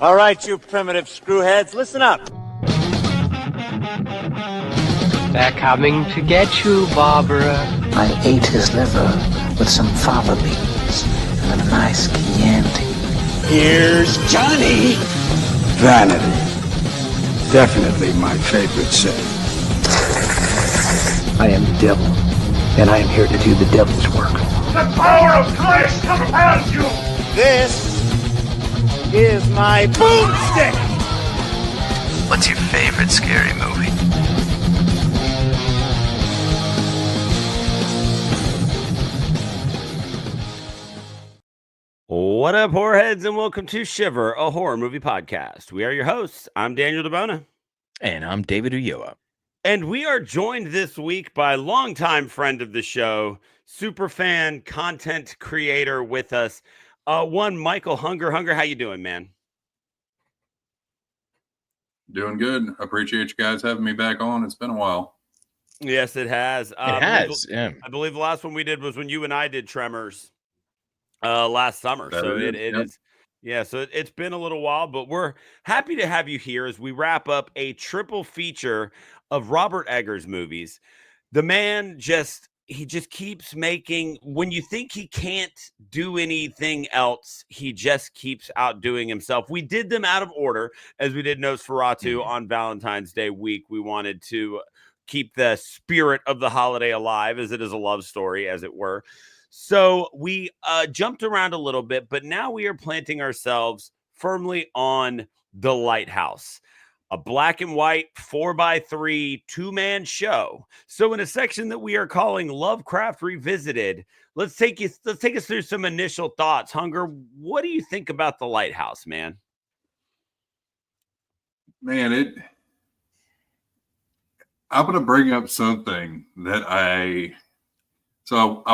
All right, you primitive screwheads, listen up. They're coming to get you, Barbara. I ate his liver with some fava beans and a nice Chianti. Here's Johnny. Vanity. Definitely my favorite sin. I am the devil, and I am here to do the devil's work. The power of Christ compels you! This is my boomstick! What's your favorite scary movie? What up, horrorheads, and welcome to Shiver, a horror movie podcast. We are your hosts. I'm Daniel DeBona. And I'm David Ulloa. And we are joined this week by longtime friend of the show, super fan, content creator with us, one Michael Hunger. Hunger, how you doing, man? Doing good. Appreciate you guys having me back on. It's been a while. Yes, it has. Yeah. I believe the last one we did was when you and I did Tremors last summer. So it is. Yeah, so it's been a little while, but we're happy to have you here as we wrap up a triple feature of Robert Eggers movies. The man just keeps making, when you think he can't do anything else, he just keeps outdoing himself. We did them out of order as we did Nosferatu on Valentine's Day week. We wanted to keep the spirit of the holiday alive, as it is a love story, as it were. So we jumped around a little bit, but now we are planting ourselves firmly on The Lighthouse, a black and white 4x3 two-man show. So in a section that we are calling Lovecraft Revisited, let's take us through some initial thoughts. Hunger, what do you think about The Lighthouse, man? Man, I'm going to bring up something that I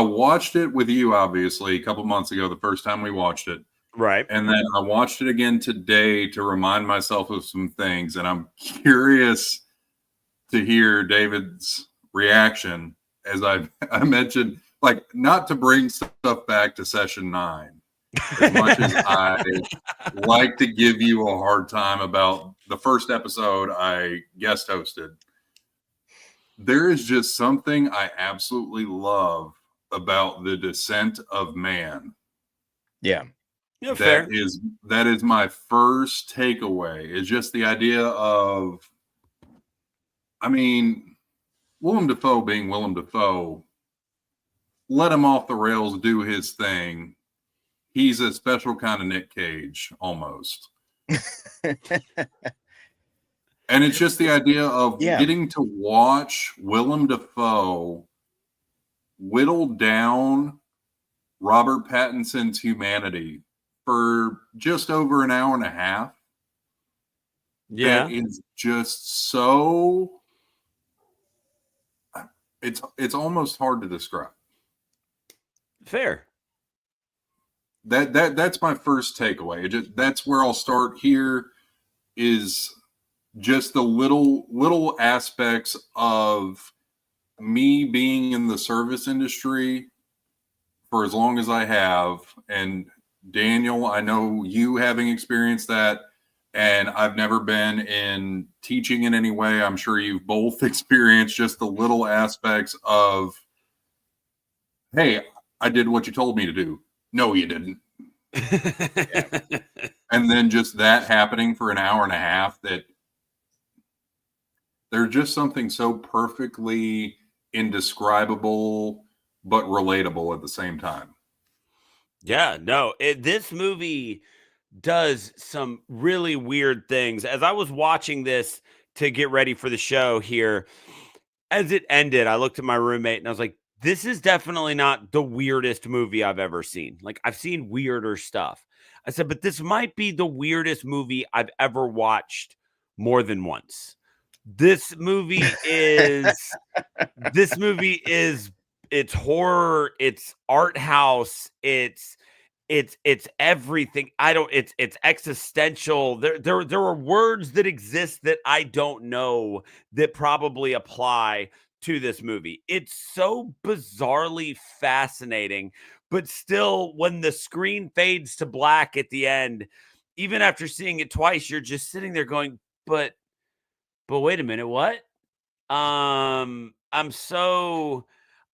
watched it with you, obviously, a couple months ago, the first time we watched it. Right. And then I watched it again today to remind myself of some things. And I'm curious to hear David's reaction as I mentioned, like, not to bring stuff back to session 9, as much as I like to give you a hard time about the first episode I guest hosted. There is just something I absolutely love about the descent of man. Yeah. Fair. That is my first takeaway. Is just the idea of, I mean, Willem Dafoe being Willem Dafoe, let him off the rails, do his thing. He's a special kind of Nick Cage, almost. And it's just the idea of getting to watch Willem Dafoe whittle down Robert Pattinson's humanity for just over an hour and a half. Yeah. That is just so, it's almost hard to describe. Fair. That's my first takeaway. That's where I'll start here, is just the little aspects of me being in the service industry for as long as I have. And Daniel, I know you having experienced that, and I've never been in teaching in any way. I'm sure you've both experienced just the little aspects of, hey, I did what you told me to do. No, you didn't. And then just that happening for an hour and a half, that there's just something so perfectly indescribable but relatable at the same time. Yeah, no, this movie does some really weird things. As I was watching this to get ready for the show here, as it ended, I looked at my roommate and I was like, this is definitely not the weirdest movie I've ever seen. Like, I've seen weirder stuff. I said, but this might be the weirdest movie I've ever watched more than once. This movie is it's horror, it's art house, it's everything. It's existential. There are words that exist that I don't know that probably apply to this movie. It's so bizarrely fascinating, but still, when the screen fades to black at the end, even after seeing it twice, you're just sitting there going, but wait a minute, what? I'm so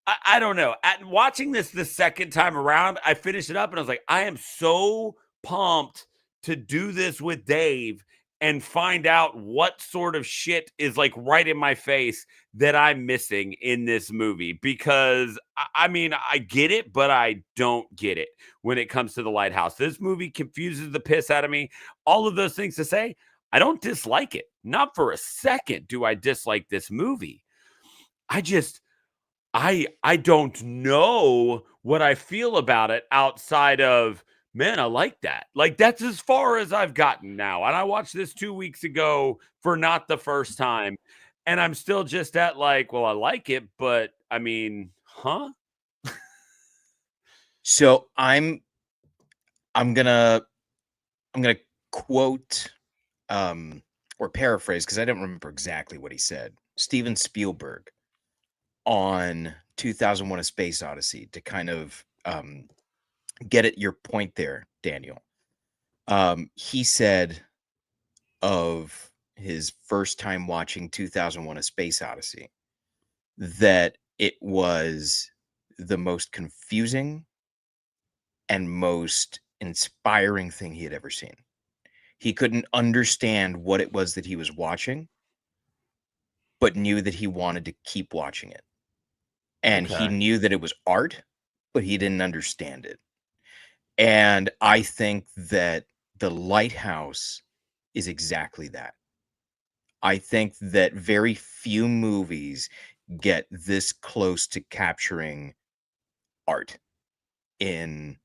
I don't know. At watching this the second time around, I finished it up and I was like, I am so pumped to do this with Dave and find out what sort of shit is like right in my face that I'm missing in this movie. Because I mean, I get it, but I don't get it when it comes to the Lighthouse. This movie confuses the piss out of me. All of those things to say, I don't dislike it. Not for a second do I dislike this movie. I just I don't know what I feel about it outside of, man, I like that. Like, that's as far as I've gotten now. And I watched this 2 weeks ago for not the first time. And I'm still just at like, well, I like it, but I mean, huh? So I'm gonna quote or paraphrase, because I don't remember exactly what he said. Steven Spielberg on 2001: A Space Odyssey, to kind of get at your point there, Daniel. He said of his first time watching 2001: A Space Odyssey that it was the most confusing and most inspiring thing he had ever seen. He couldn't understand what it was that he was watching, but knew that he wanted to keep watching it. And he knew that it was art, but he didn't understand it. And I think that The Lighthouse is exactly that. I think that very few movies get this close to capturing art in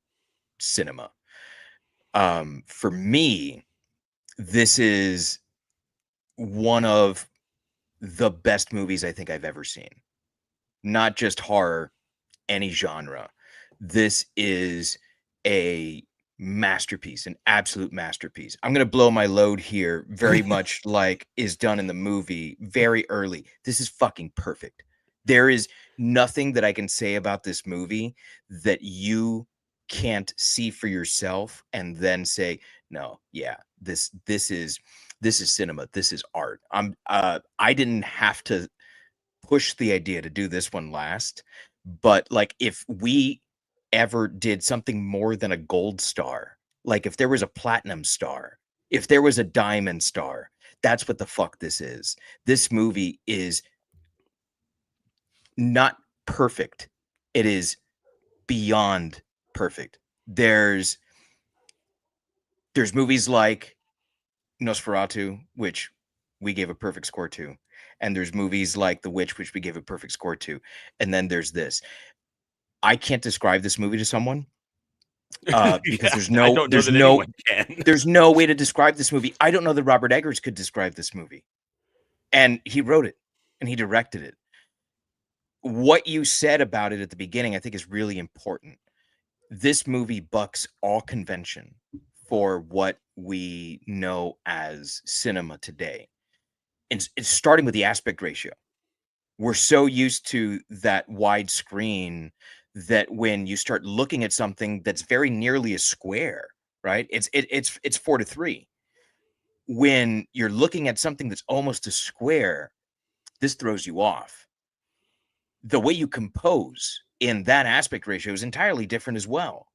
cinema. For me, this is one of the best movies I think I've ever seen. Not just horror, any genre. This is a masterpiece, an absolute masterpiece. I'm going to blow my load here, very much like is done in the movie very early. This is fucking perfect. There is nothing that I can say about this movie that you can't see for yourself and then say, no, yeah, this is cinema. This is art. I didn't have to push the idea to do this one last, but like if we ever did something more than a gold star, like if there was a platinum star, if there was a diamond star, that's what the fuck this is. This movie is not perfect. It is beyond perfect. There's movies like Nosferatu, which we gave a perfect score to, and there's movies like The Witch, which we gave a perfect score to, and then there's this. I can't describe this movie to someone because there's no way to describe this movie. I don't know that Robert Eggers could describe this movie, and he wrote it and he directed it. What you said about it at the beginning, I think, is really important. This movie bucks all convention for what we know as cinema today. It's starting with the aspect ratio. We're so used to that wide screen that when you start looking at something that's very nearly a square, right? It's 4:3. When you're looking at something that's almost a square, this throws you off. The way you compose in that aspect ratio is entirely different as well.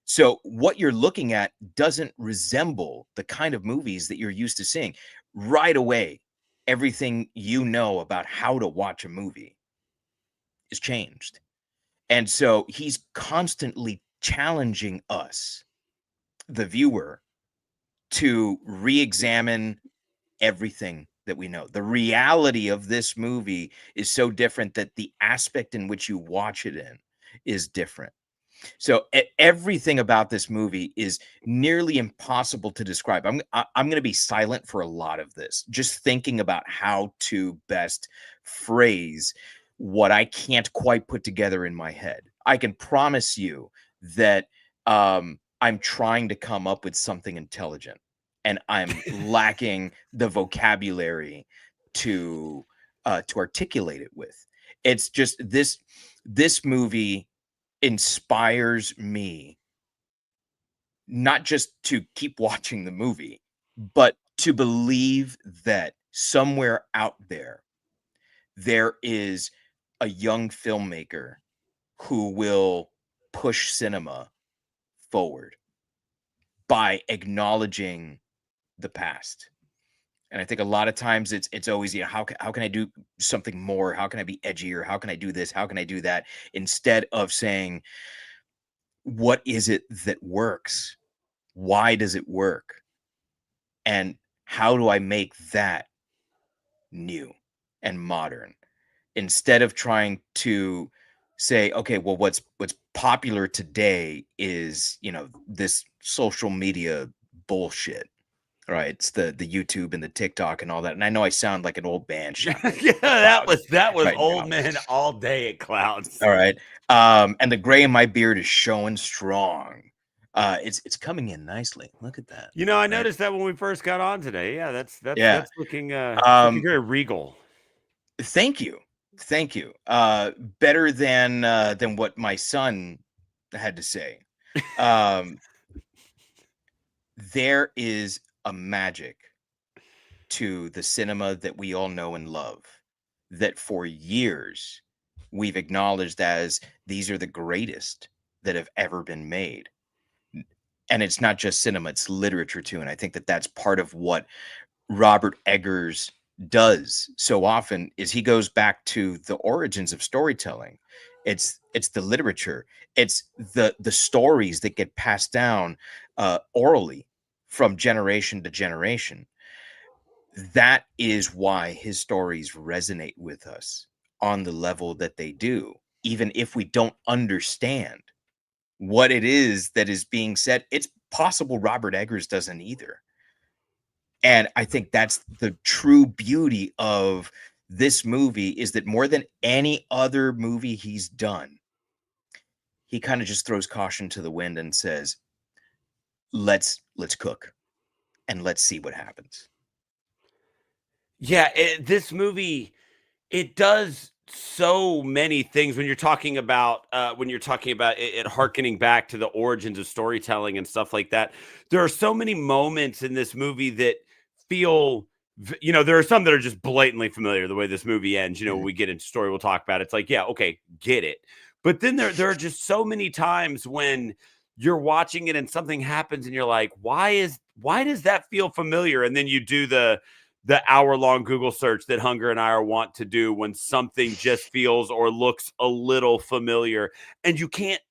So what you're looking at doesn't resemble the kind of movies that you're used to seeing. Right away, everything you know about how to watch a movie is changed. And so he's constantly challenging us, the viewer, to re-examine everything that we know. The reality of this movie is so different that the aspect in which you watch it in is different. So everything about this movie is nearly impossible to describe. I'm going to be silent for a lot of this, just thinking about how to best phrase what I can't quite put together in my head. I can promise you that I'm trying to come up with something intelligent, and I'm lacking the vocabulary to articulate it with. It's just this movie inspires me not just to keep watching the movie, but to believe that somewhere out there is a young filmmaker who will push cinema forward by acknowledging the past. And I think a lot of times it's always, how can I do something more? How can I be edgier? How can I do this? How can I do that? Instead of saying, what is it that works? Why does it work? And how do I make that new and modern? Instead of trying to say, okay, well, what's popular today is, this social media bullshit. Right, it's the YouTube and the TikTok and all that. And I know I sound like an old man shouting. Yeah, that was right old now. man all day at Clouds. All right. And the gray in my beard is showing strong. It's coming in nicely. Look at that. I noticed that when we first got on today. Yeah, that's looking very regal. Thank you. Better than what my son had to say. There is a magic to the cinema that we all know and love, that for years we've acknowledged as these are the greatest that have ever been made. And it's not just cinema, it's literature too. And I think that that's part of what Robert Eggers does so often, is he goes back to the origins of storytelling. It's the literature, it's the stories that get passed down orally from generation to generation. That is why his stories resonate with us on the level that they do, even if we don't understand what it is that is being said. It's possible Robert Eggers doesn't either. And I think that's the true beauty of this movie, is that more than any other movie he's done, he kind of just throws caution to the wind and says, let's cook and let's see what happens. Yeah, this movie, it does so many things when you're talking about it harkening back to the origins of storytelling and stuff like that. There are so many moments in this movie that feel, there are some that are just blatantly familiar. The way this movie ends, when we get into story, we'll talk about it. It's like, yeah, okay, get it. But then there are just so many times when you're watching it and something happens and you're like, why does that feel familiar? And then you do the hour-long Google search that Hunger and I want to do when something just feels or looks a little familiar, and you can't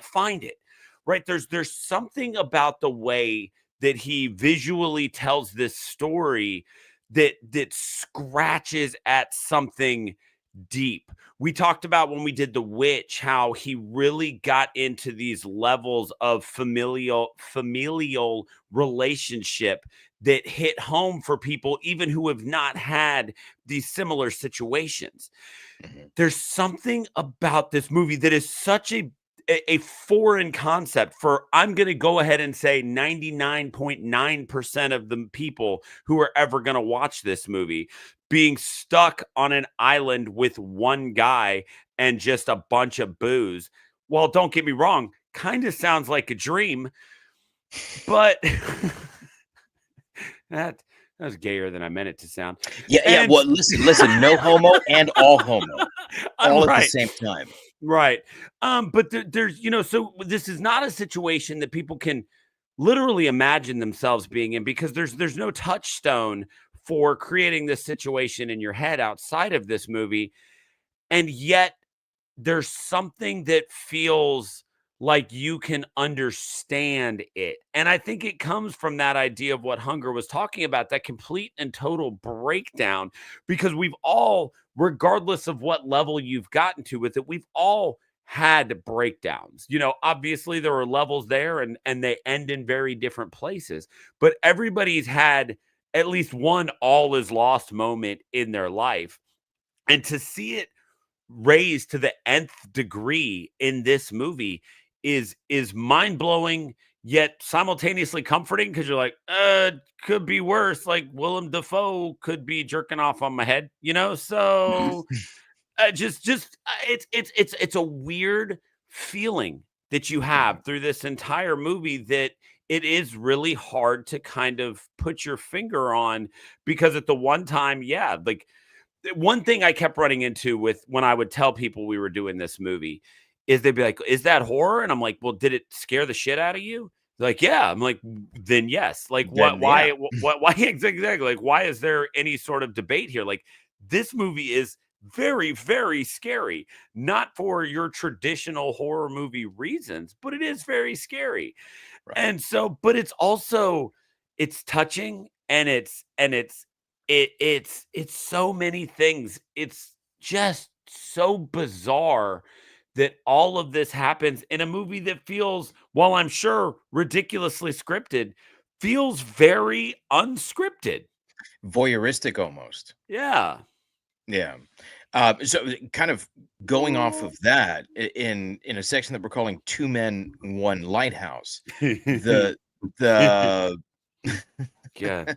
find it, right? There's something about the way that he visually tells this story that scratches at something deep. We talked about when we did The Witch, how he really got into these levels of familial relationship that hit home for people even who have not had these similar situations. There's something about this movie that is such a foreign concept for, I'm going to go ahead and say 99.9% of the people who are ever going to watch this movie, being stuck on an island with one guy and just a bunch of booze. Well, don't get me wrong, kind of sounds like a dream, but that was gayer than I meant it to sound. Yeah. Well, listen, no homo and all homo, all right at the same time. Right. But there's, so this is not a situation that people can literally imagine themselves being in, because there's no touchstone for creating this situation in your head outside of this movie. And yet there's something that feels like you can understand it. And I think it comes from that idea of what Hunger was talking about, that complete and total breakdown, because we've all, regardless of what level you've gotten to with it, we've all had breakdowns. Obviously there are levels there and they end in very different places, but everybody's had at least one all is lost moment in their life. And to see it raised to the nth degree in this movie is mind-blowing, yet simultaneously comforting, because you're like, could be worse. Like Willem Dafoe could be jerking off on my head, so it's a weird feeling that you have through this entire movie that it is really hard to kind of put your finger on, because at the one time, yeah, like one thing I kept running into with when I would tell people we were doing this movie is they'd be like, "Is that horror?" And I'm like, "Well, did it scare the shit out of you?" They're like, "Yeah." I'm like, "Then yes." Like, what? Then, Why? yeah. Why exactly? Like, why is there any sort of debate here? Like, this movie is very, very scary, not for your traditional horror movie reasons, but it is very scary. Right. And so, but it's also it's touching, and it's so many things. It's just so bizarre that all of this happens in a movie that feels, while I'm sure ridiculously scripted, feels very unscripted. Voyeuristic almost. Yeah. Yeah. So kind of going off of that in a section that we're calling Two Men, One Lighthouse, the Yeah.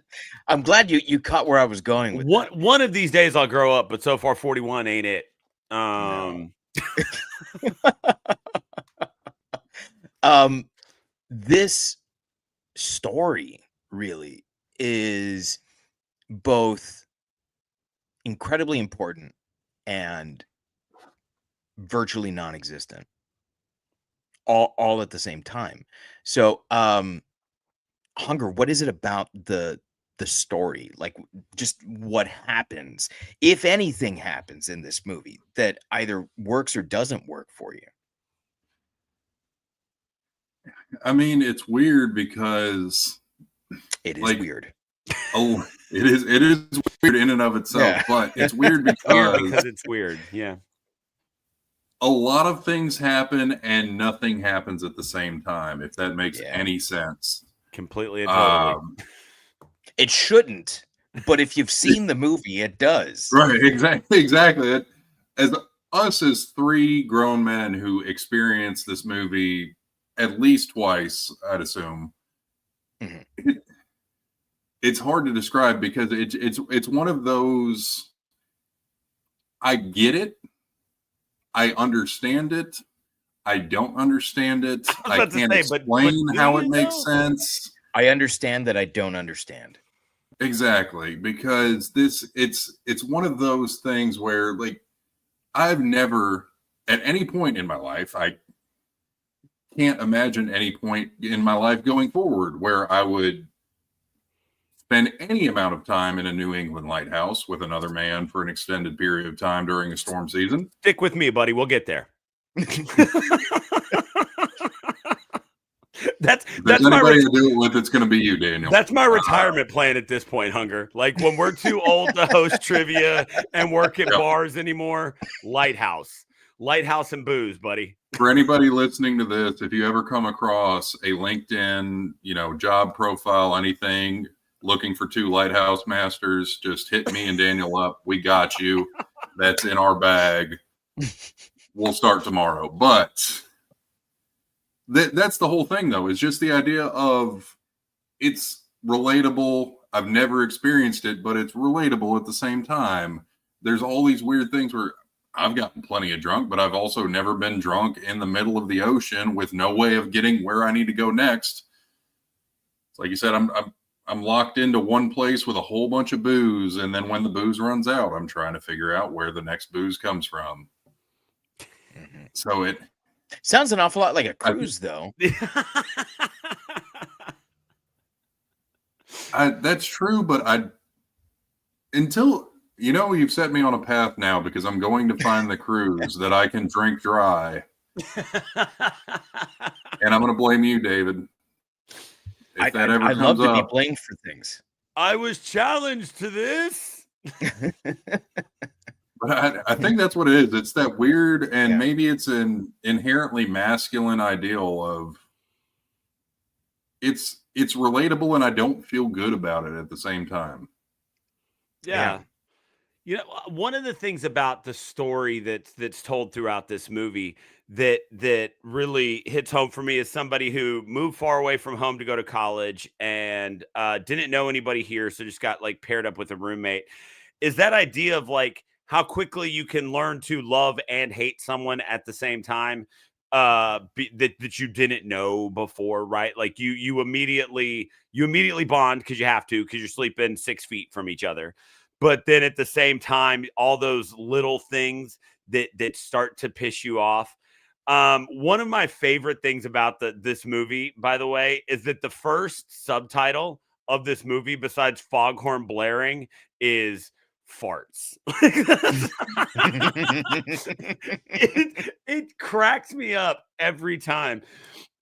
I'm glad you caught where I was going with that. One of these days I'll grow up, but so far 41 ain't it. No. This story really is both incredibly important and virtually non-existent, all at the same time. So Hunger, what is it about the story, like just what happens, if anything happens in this movie, that either works or doesn't work for you? I mean, it's weird because it is weird. Oh, it is weird in and of itself, but it's weird because it's weird. Yeah. A lot of things happen and nothing happens at the same time, if that makes any sense. Completely and totally. It shouldn't, but if you've seen the movie, it does. Right, exactly. As us as three grown men who experienced this movie at least twice, I'd assume. Mm-hmm. It's hard to describe because it's one of those. I get it. I understand it. I don't understand it. I can't explain how it makes sense. I understand that I don't understand. Exactly, because it's one of those things where, like, I've never at any point in my life, I can't imagine any point in my life going forward where I would spend any amount of time in a New England lighthouse with another man for an extended period of time during a storm season. Stick with me, buddy. We'll get there. That's anybody to do it with. It's going to be you, Daniel. That's my retirement plan at this point, Hunger. Like, when we're too old to host trivia and work at bars anymore, Lighthouse and booze, buddy. For anybody listening to this, if you ever come across a LinkedIn, job profile, anything, looking for two lighthouse masters, just hit me and Daniel up. We got you. That's in our bag. We'll start tomorrow. But that's the whole thing, though, is just the idea of it's relatable. I've never experienced it, but it's relatable at the same time. There's all these weird things where I've gotten plenty of drunk, but I've also never been drunk in the middle of the ocean with no way of getting where I need to go next. It's like you said, I'm locked into one place with a whole bunch of booze, and then when the booze runs out, I'm trying to figure out where the next booze comes from. Mm-hmm. So it sounds an awful lot like a cruise, though. That's true, but until you've set me on a path now, because I'm going to find the cruise that I can drink dry, and I'm going to blame you, David. If that ever I love comes to up. be blamed for things. I was challenged to this. But I think that's what it is. It's that weird, and maybe it's an inherently masculine ideal of it's relatable, and I don't feel good about it at the same time. Yeah. One of the things about the story that's told throughout this movie that really hits home for me, as somebody who moved far away from home to go to college and didn't know anybody here, so just got like paired up with a roommate, is that idea of like how quickly you can learn to love and hate someone at the same time. that you didn't know before, right? Like you immediately bond because you have to, because you're sleeping 6 feet from each other. But then at the same time, all those little things that start to piss you off. One of my favorite things about this movie, by the way, is that the first subtitle of this movie, besides foghorn blaring, is farts. It cracks me up every time.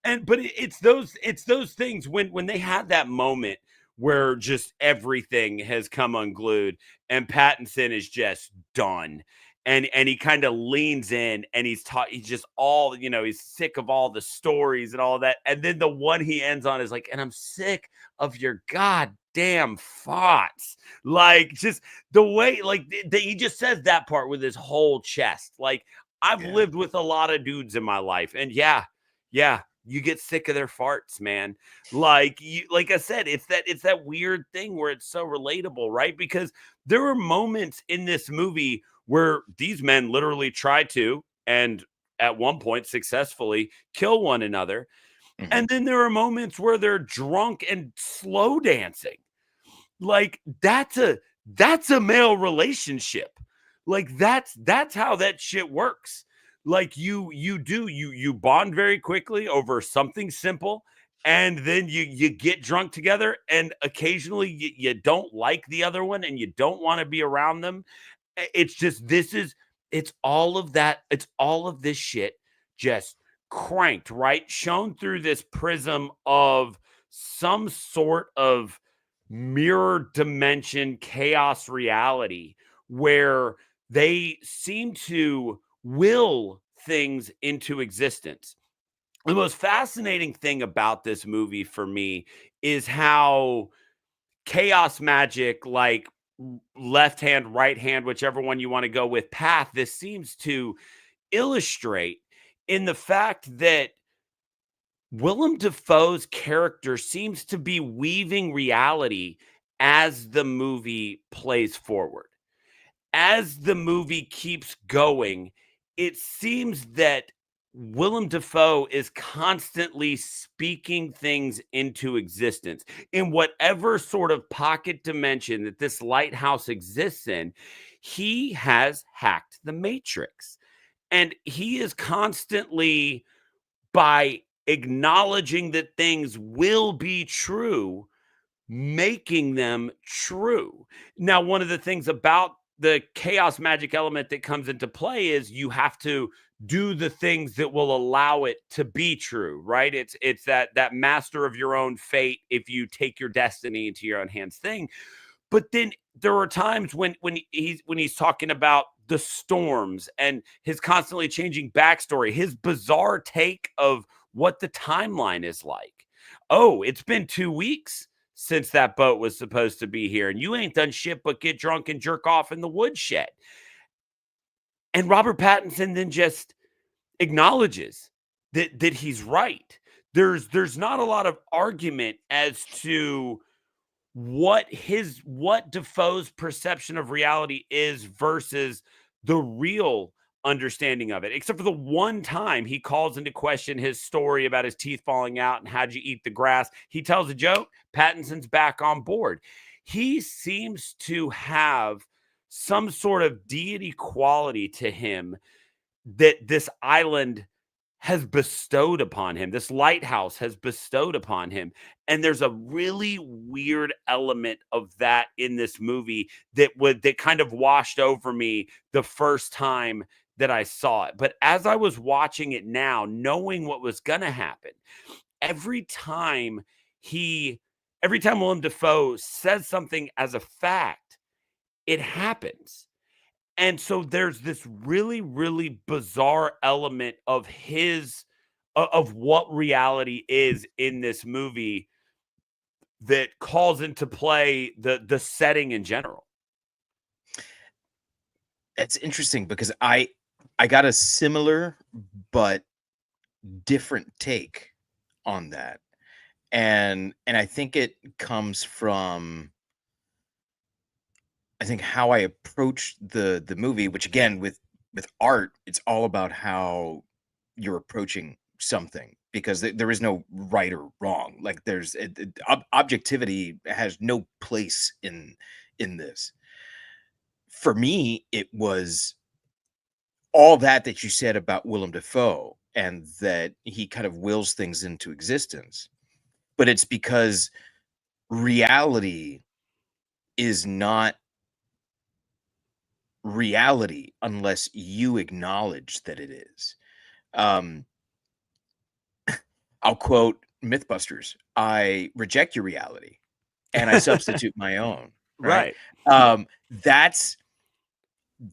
But it's those things when they have that moment where just everything has come unglued and Pattinson is just done. And he kind of leans in and he's just all, he's sick of all the stories and all that. And then the one he ends on is like, and I'm sick of your goddamn thoughts. Like, just the way, like, he just says that part with his whole chest. Like, I've lived with a lot of dudes in my life, and yeah, you get sick of their farts, man. Like I said, it's that weird thing where it's so relatable, right? Because there were moments in this movie where these men literally tried to, and at one point successfully, kill one another. Mm-hmm. And then there are moments where they're drunk and slow dancing. Like, that's a male relationship. Like, that's how that shit works. Like, you bond very quickly over something simple, and then you get drunk together, and occasionally you don't like the other one and you don't want to be around them. It's just, it's all of that. It's all of this shit just cranked, right? Shown through this prism of some sort of mirror dimension chaos reality where they seem to will things into existence. The most fascinating thing about this movie for me is how chaos magic, like left hand, right hand, whichever one you want to go with, path, this seems to illustrate in the fact that Willem Dafoe's character seems to be weaving reality as the movie plays forward. As the movie keeps going, it seems that Willem Dafoe is constantly speaking things into existence in whatever sort of pocket dimension that this lighthouse exists in. He has hacked the Matrix, and he is constantly, by acknowledging that things will be true, making them true. Now, one of the things about the chaos magic element that comes into play is you have to do the things that will allow it to be true, right? It's that master of your own fate, if you take your destiny into your own hands thing. But then there are times when he's talking about the storms and his constantly changing backstory, his bizarre take of what the timeline is like. Oh, it's been 2 weeks since that boat was supposed to be here, and you ain't done shit but get drunk and jerk off in the woodshed. And Robert Pattinson then just acknowledges that he's right. There's not a lot of argument as to what Dafoe's perception of reality is versus the real understanding of it, except for the one time he calls into question his story about his teeth falling out and how'd you eat the grass. He tells a joke, Pattinson's back on board. He seems to have some sort of deity quality to him that this island has bestowed upon him. This lighthouse has bestowed upon him. And there's a really weird element of that in this movie that kind of washed over me the first time that I saw it. But as I was watching it now, knowing what was going to happen, every time Willem Dafoe says something as a fact, it happens. And so there's this really, really bizarre element of what reality is in this movie that calls into play the setting in general. It's interesting because I got a similar but different take on that. And I think it comes from, I think, how I approach the movie, which again with art, it's all about how you're approaching something, because there is no right or wrong. Like there's objectivity has no place in this. For me, it was all that you said about Willem Dafoe, and that he kind of wills things into existence. But it's because reality is not reality unless you acknowledge that it is. I'll quote Mythbusters: "I reject your reality and I substitute my own." Right? That's,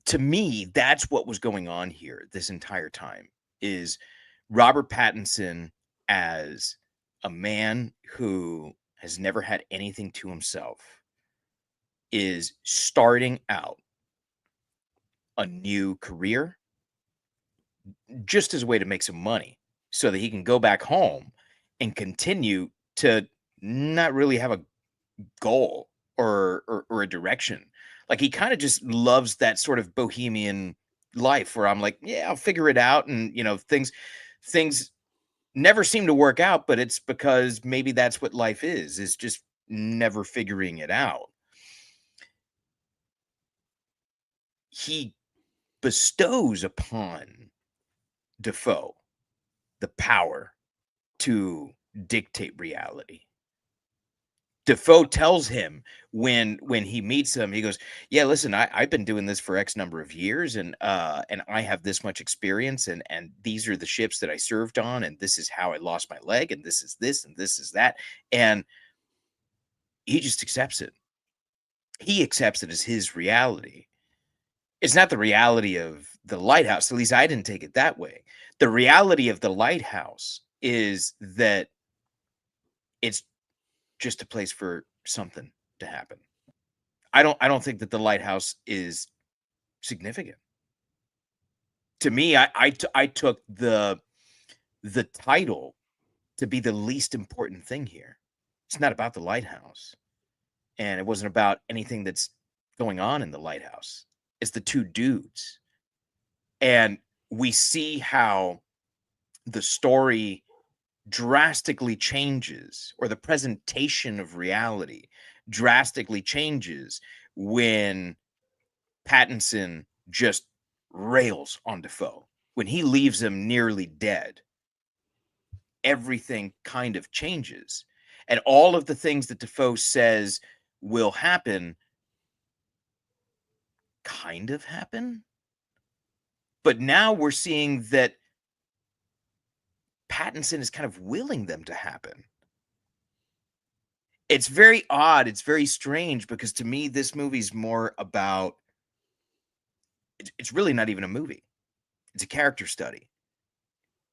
to me, that's what was going on here this entire time, is Robert Pattinson as a man who has never had anything to himself is starting out a new career just as a way to make some money so that he can go back home and continue to not really have a goal or a direction. Like, he kind of just loves that sort of bohemian life where I'm like, yeah, I'll figure it out. And, you know, things never seem to work out, but it's because maybe that's what life is just never figuring it out. He bestows upon Defoe the power to dictate reality. Defoe tells him when he meets him, he goes, "Yeah, listen, I've been doing this for X number of years, and I have this much experience, and these are the ships that I served on, and this is how I lost my leg, and this is this, and this is that." And he just accepts it. He accepts it as his reality. It's not the reality of the Lighthouse. At least I didn't take it that way. The reality of the Lighthouse is that it's just a place for something to happen. I don't think that the Lighthouse is significant. To me, I took the title to be the least important thing here. It's not about the Lighthouse, and it wasn't about anything that's going on in the Lighthouse. It's the two dudes. And we see how the story drastically changes, or the presentation of reality drastically changes, when Pattinson just rails on Defoe. When he leaves him nearly dead, everything kind of changes. And all of the things that Defoe says will happen kind of happen. But now we're seeing that Pattinson is kind of willing them to happen. It's very odd. It's very strange, because to me, this movie's more about, it's really not even a movie. It's a character study.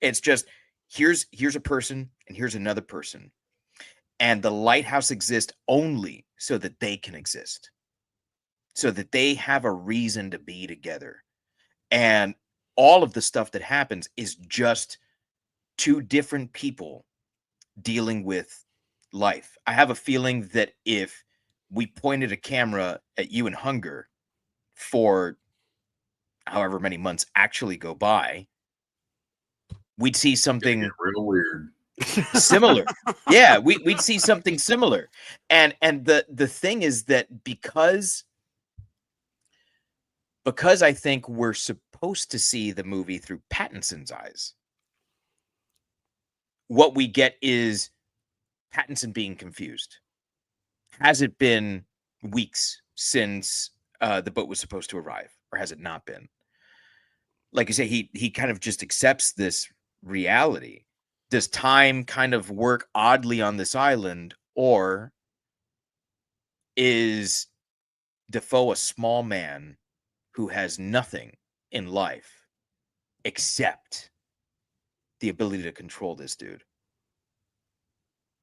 It's just, here's a person and here's another person. And the Lighthouse exists only so that they can exist, so that they have a reason to be together. And all of the stuff that happens is just two different people dealing with life. I have a feeling that if we pointed a camera at you and Hunger for however many months actually go by, we'd see something real weird. Similar. Yeah, we'd see something similar. And the thing is that because I think we're supposed to see the movie through Pattinson's eyes, what we get is Pattinson being confused. Has it been weeks since the boat was supposed to arrive, or has it not been? Like you say, he kind of just accepts this reality. Does time kind of work oddly on this island, or is Defoe a small man who has nothing in life except the ability to control this dude?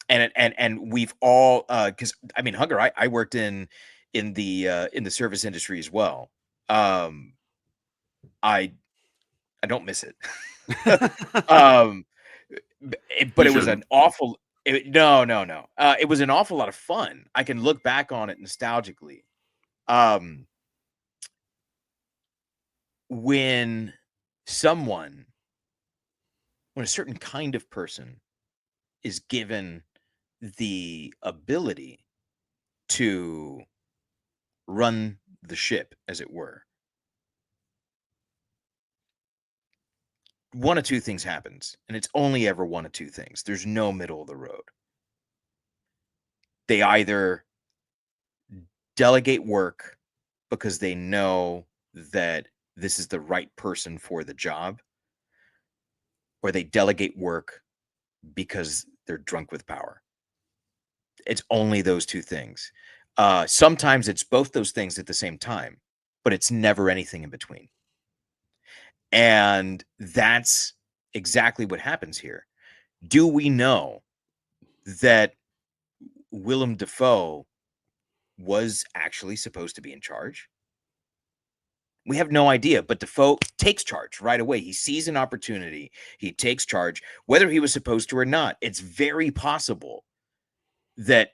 And we've all, because I mean, Hunger, I worked in the service industry as well. I don't miss it. But it was an awful. No. It was an awful lot of fun. I can look back on it nostalgically. When someone when a certain kind of person is given the ability to run the ship, as it were, one of two things happens, and it's only ever one of two things. There's no middle of the road. They either delegate work because they know that this is the right person for the job, or they delegate work because they're drunk with power. It's only those two things. Sometimes it's both those things at the same time, but it's never anything in between. And that's exactly what happens here. Do we know that Willem Dafoe was actually supposed to be in charge? We have no idea, but Dafoe takes charge right away. He sees an opportunity. He takes charge, whether he was supposed to or not. It's very possible that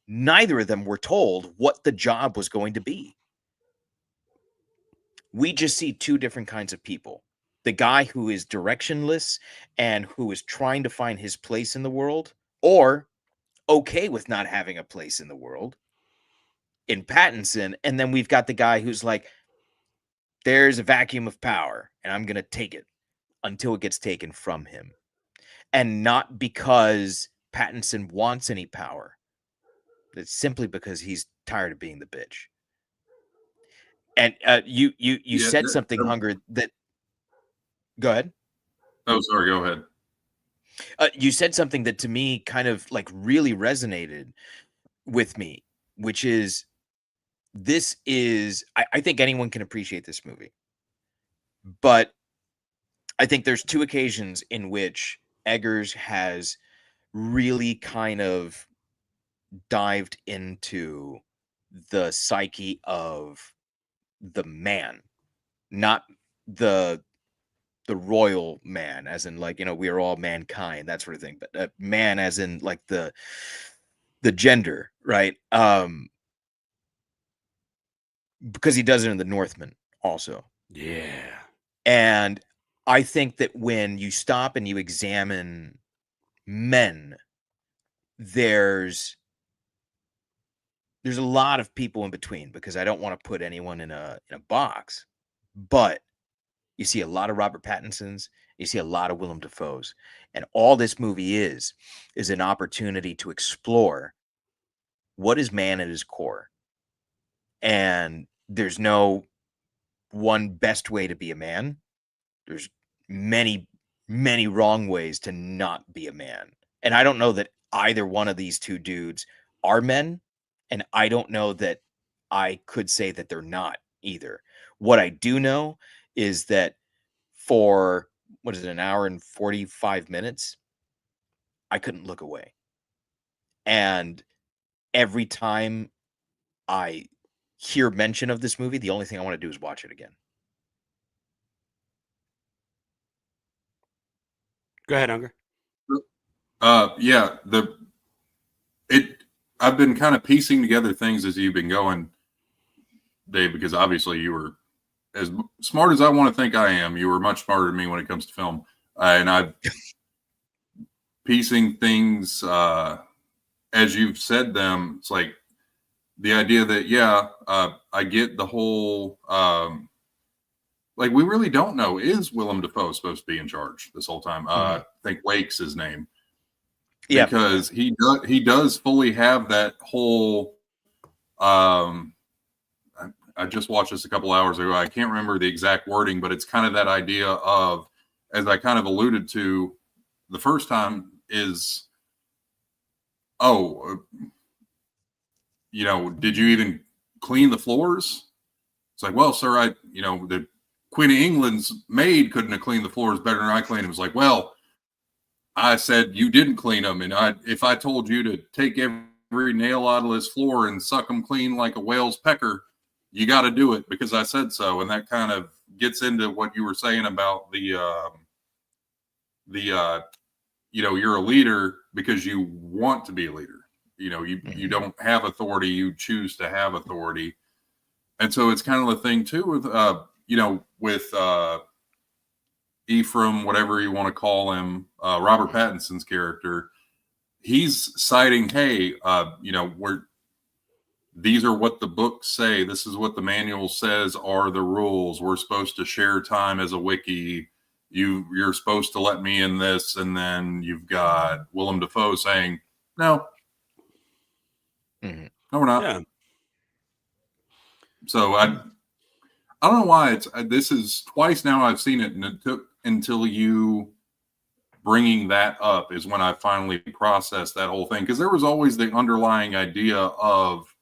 neither of them were told what the job was going to be. We just see two different kinds of people. The guy who is directionless and who is trying to find his place in the world, or okay with not having a place in the world, in Pattinson. And then we've got the guy who's like, there's a vacuum of power and I'm going to take it until it gets taken from him. And not because Pattinson wants any power. It's simply because he's tired of being the bitch. And you said something, Hunger, that... Go ahead. Oh, sorry. Go ahead. You said something that to me kind of like really resonated with me, which is, this is, I think anyone can appreciate this movie, but I think there's two occasions in which Eggers has really kind of dived into the psyche of the man, not the royal man, as in like, we are all mankind, that sort of thing, but man as in like the gender, right? Because he does it in The Northman also. Yeah. And I think that when you stop and you examine men, there's a lot of people in between, because I don't want to put anyone in a box, but you see a lot of Robert Pattinsons, you see a lot of Willem Dafoes, and all this movie is an opportunity to explore what is man at his core. And there's no one best way to be a man. There's many, many wrong ways to not be a man. And I don't know that either one of these two dudes are men, and I don't know that I could say that they're not either. What I do know is that for, an hour and 45 minutes, I couldn't look away. And every time I hear mention of this movie, the only thing I want to do is watch it again. Go ahead, Unger. Yeah, I've been kind of piecing together things as you've been going, Dave, because obviously you were as smart as I want to think I am. You were much smarter than me when it comes to film, and I've piecing things as you've said them. It's like the idea that I get the whole like, we really don't know, is Willem Dafoe supposed to be in charge this whole time? I think Wake's his name. Yeah, because he does fully have that whole. I just watched this a couple hours ago. I can't remember the exact wording, but it's kind of that idea of, as I kind of alluded to the first time, is, did you even clean the floors? It's like, well, sir, the Queen of England's maid couldn't have cleaned the floors better than I cleaned them. It was like, well, I said you didn't clean them, and if I told you to take every nail out of this floor and suck them clean like a whale's pecker, you got to do it because I said so. And that kind of gets into what you were saying about you're a leader because you want to be a leader. You don't have authority, you choose to have authority. And so it's kind of the thing too with Ephraim, whatever you want to call him, Robert Pattinson's character, he's citing, hey, these are what the books say. This is what the manual says are the rules. We're supposed to share time as a wiki. You're supposed to let me in this. And then you've got Willem Dafoe saying, no. Mm-hmm. No, we're not. Yeah. So I don't know why this is twice now I've seen it, and it took until you bringing that up is when I finally processed that whole thing, because there was always the underlying idea of,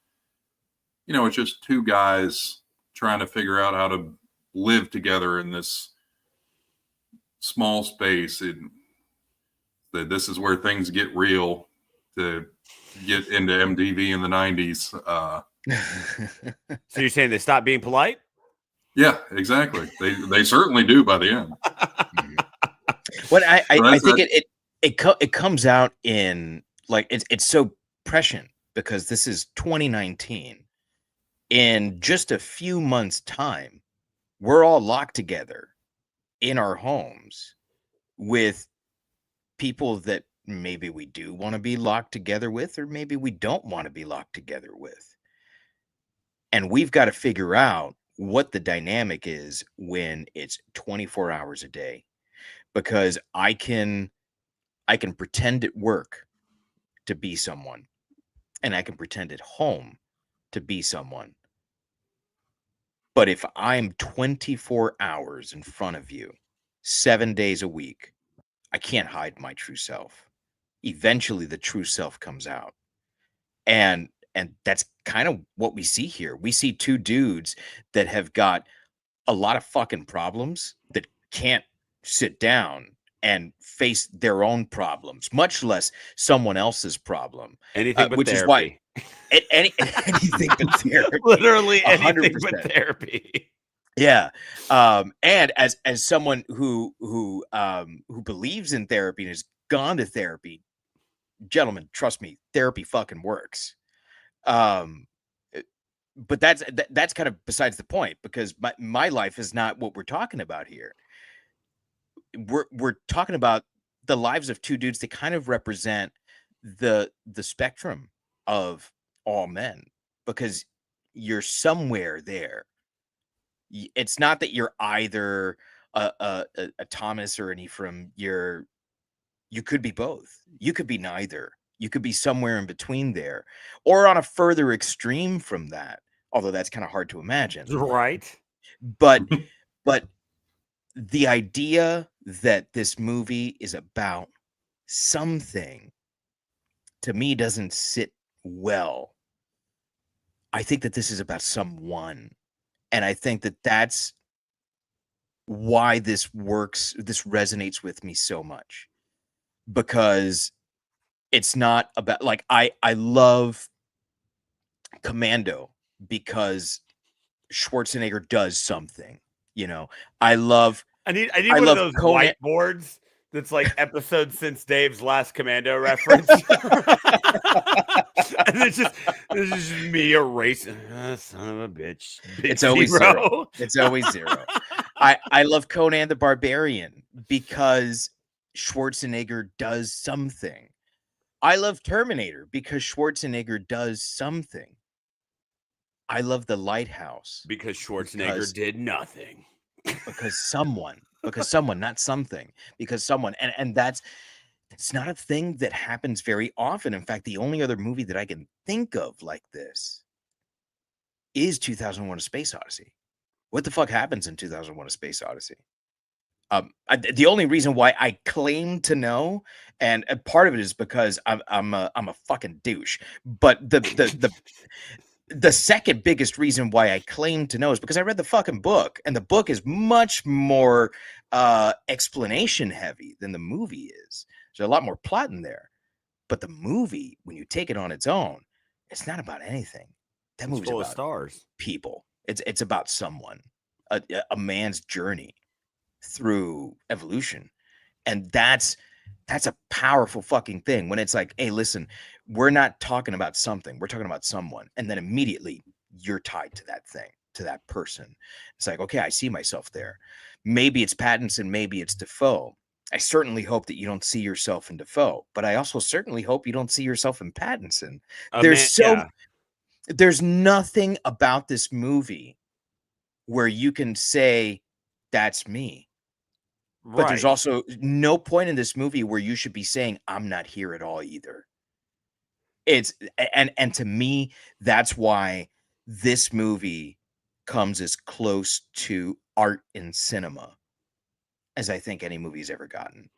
it's just two guys trying to figure out how to live together in this small space. This is where things get real, to get into MTV in the 90s. So you're saying they stopped being polite? Yeah, exactly. They certainly do by the end. What I think it comes out in, like, it's so prescient because this is 2019. In just a few months' time, we're all locked together in our homes with people that maybe we do want to be locked together with, or maybe we don't want to be locked together with. And we've got to figure out what the dynamic is when it's 24 hours a day. Because I can pretend at work to be someone, and I can pretend at home to be someone. But if I'm 24 hours in front of you, 7 days a week, I can't hide my true self. Eventually the true self comes out. And that's kind of what we see here. We see two dudes that have got a lot of fucking problems that can't sit down and face their own problems, much less someone else's problem. Anything but which therapy. Is why anything but therapy. Literally anything 100%. but therapy. Yeah. And as someone who believes in therapy and has gone to therapy, gentlemen, trust me, therapy fucking works. But that's kind of besides the point, because my life is not what we're talking about here. We're talking about the lives of two dudes that kind of represent the spectrum of all men, because you're somewhere there. It's not that you're either a Thomas or an Ephraim. You could be both. You could be neither. You could be somewhere in between there, or on a further extreme from that, although that's kind of hard to imagine. Right. But the idea that this movie is about something, to me, doesn't sit well. I think that this is about someone. And I think that that's why this works. This resonates with me so much, because it's not about, like, I love Commando because Schwarzenegger does something, I need one of those whiteboards that's like episode since Dave's last Commando reference. And it's just me erasing. Son of a bitch. It's always zero. It's always zero. I love Conan the Barbarian because Schwarzenegger does something. I love Terminator because Schwarzenegger does something. I love The Lighthouse because Schwarzenegger did nothing. Because someone, not something, because someone, and it's not a thing that happens very often. In fact, the only other movie that I can think of like this is 2001: A Space Odyssey. What the fuck happens in 2001: A Space Odyssey? The only reason why I claim to know, and part of it is because I'm a fucking douche, but the second biggest reason why I claim to know is because I read the fucking book, and the book is much more explanation heavy than the movie is. There's a lot more plot in there, but the movie, when you take it on its own, it's not about anything. That movie's full about of stars. People. It's about someone, a man's journey through evolution, and that's a powerful fucking thing. When it's like, hey, listen, we're not talking about something, we're talking about someone, and then immediately you're tied to that thing, to that person. It's like, okay, I see myself there. Maybe it's Pattinson, maybe it's Defoe. I certainly hope that you don't see yourself in Defoe, but I also certainly hope you don't see yourself in Pattinson. There's nothing about this movie where you can say that's me. Right. But there's also no point in this movie where you should be saying I'm not here at all either. And to me, that's why this movie comes as close to art in cinema as I think any movie's ever gotten.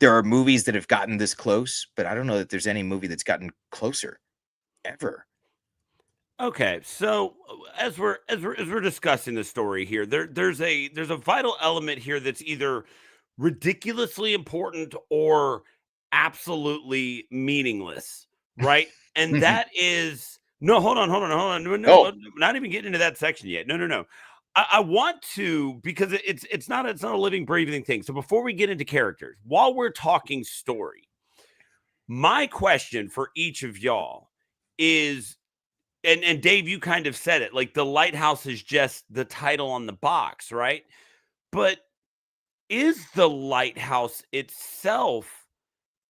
There are movies that have gotten this close, but I don't know that there's any movie that's gotten closer ever. Okay, so as we're discussing the story here, there's a vital element here that's either ridiculously important or absolutely meaningless, right? And that is no, hold on. No, not even getting into that section yet. No. I want to, because it's not a living, breathing thing. So before we get into characters, while we're talking story, my question for each of y'all is, and Dave, you kind of said it, like the lighthouse is just the title on the box, right? But is the lighthouse itself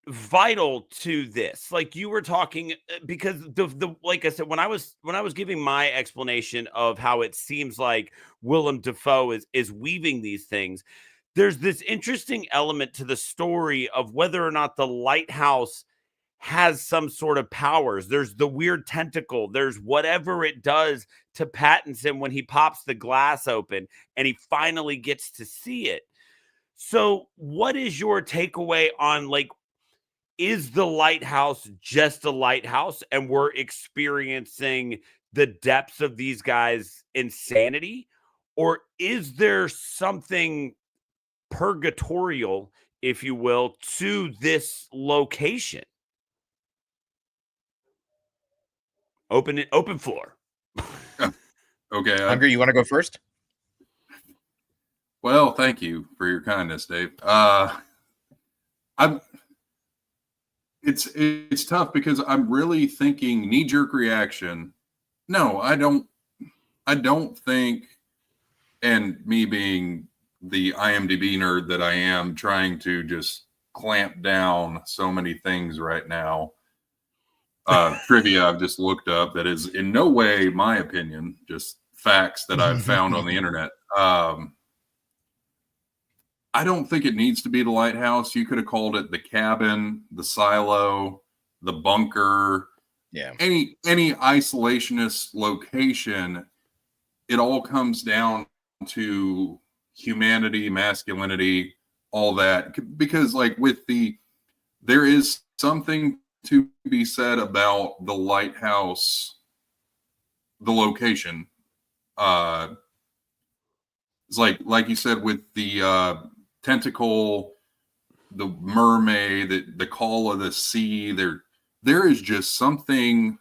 vital to this? Like you were talking, because the like I said, when I was giving my explanation of how it seems like Willem Dafoe is weaving these things, there's this interesting element to the story of whether or not the lighthouse has some sort of powers. There's the weird tentacle. There's whatever it does to Pattinson when he pops the glass open and he finally gets to see it. So what is your takeaway on, like, is the lighthouse just a lighthouse and we're experiencing the depths of these guys' insanity? Or is there something purgatorial, if you will, to this location? Open floor. Okay. Hungry, you want to go first? Well, thank you for your kindness, Dave. It's tough because I'm really thinking knee-jerk reaction. No, I don't think, and me being the IMDb nerd that I am, trying to just clamp down so many things right now. Trivia I've just looked up that is in no way my opinion, just facts that I've found on the internet. I don't think it needs to be the lighthouse. You could have called it the cabin, the silo, the bunker. Yeah. Any isolationist location. It all comes down to humanity, masculinity, all that. Because like there is something to be said about the lighthouse, the location. It's like you said, with the tentacle, the mermaid, the call of the sea. There is just something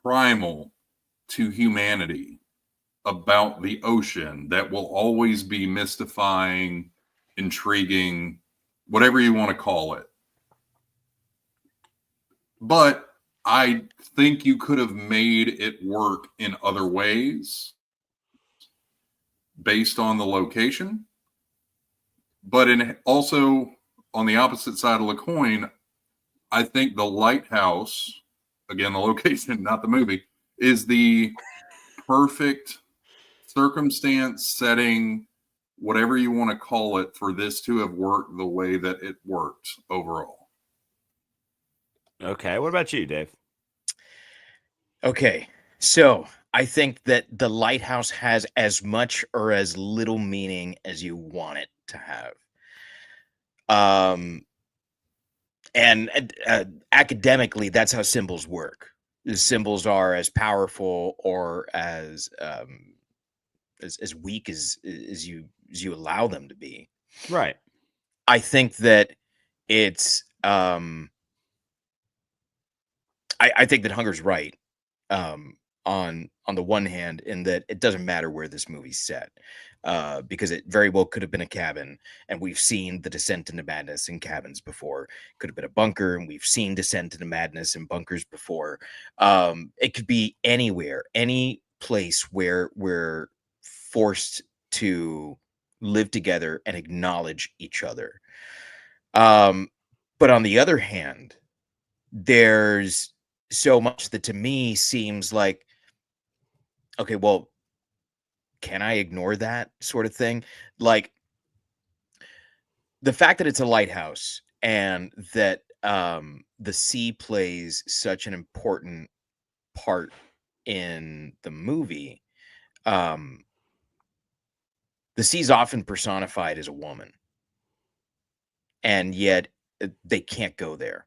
primal to humanity about the ocean that will always be mystifying, intriguing, whatever you want to call it. But I think you could have made it work in other ways based on the location. But also on the opposite side of the coin, I think the lighthouse, again, the location, not the movie, is the perfect circumstance, setting, whatever you want to call it, for this to have worked the way that it worked overall. Okay, what about you, Dave? Okay, so I think that the lighthouse has as much or as little meaning as you want it to have. And academically, that's how symbols work. The symbols are as powerful or as weak as you allow them to be. Right. I think that it's I think that Hunger's right on the one hand, in that it doesn't matter where this movie's set, because it very well could have been a cabin, and we've seen the descent into madness in cabins before. Could have been a bunker, and we've seen descent into madness in bunkers before. It could be anywhere, any place where we're forced to live together and acknowledge each other. But on the other hand, there's so much that to me seems like, okay, well, can I ignore that sort of thing? Like the fact that it's a lighthouse and that the sea plays such an important part in the movie. The sea's often personified as a woman, and yet they can't go there.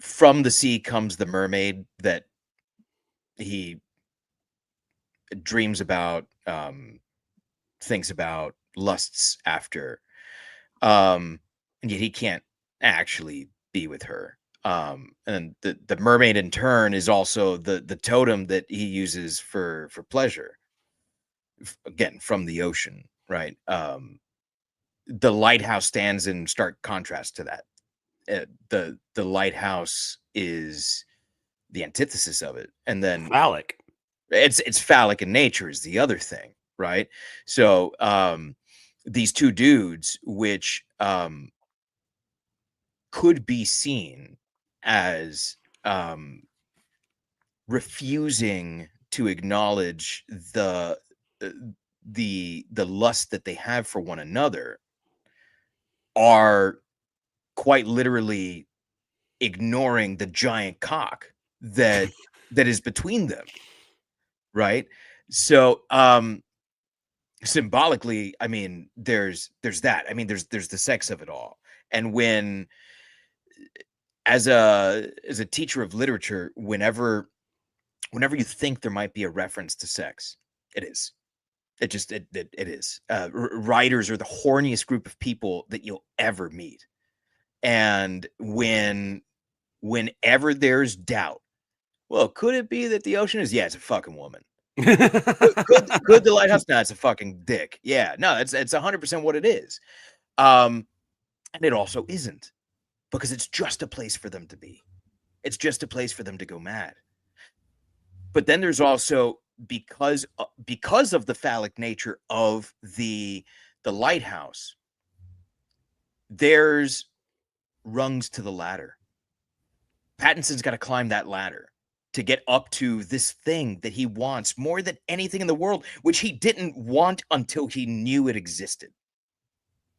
From the sea comes the mermaid that he dreams about, thinks about, lusts after, and yet he can't actually be with her. And the mermaid in turn is also the totem that he uses for pleasure. Again, from the ocean, right? The lighthouse stands in stark contrast to that. The lighthouse is the antithesis of it, and then phallic. It's phallic in nature is the other thing, right? So these two dudes, which could be seen as refusing to acknowledge the lust that they have for one another, are quite literally ignoring the giant cock that is between them, right? So symbolically, I mean, there's that. I mean, there's the sex of it all. And when as a teacher of literature, whenever you think there might be a reference to sex, it is. It just it is. Writers are the horniest group of people that you'll ever meet. And whenever there's doubt, well, could it be that the ocean is? Yeah, it's a fucking woman. could the lighthouse? No, it's a fucking dick. Yeah, no, it's 100% what it is. And it also isn't, because it's just a place for them to be. It's just a place for them to go mad. But then there's also, because of the phallic nature of the lighthouse, there's rungs to the ladder. Pattinson's got to climb that ladder to get up to this thing that he wants more than anything in the world, which he didn't want until he knew it existed.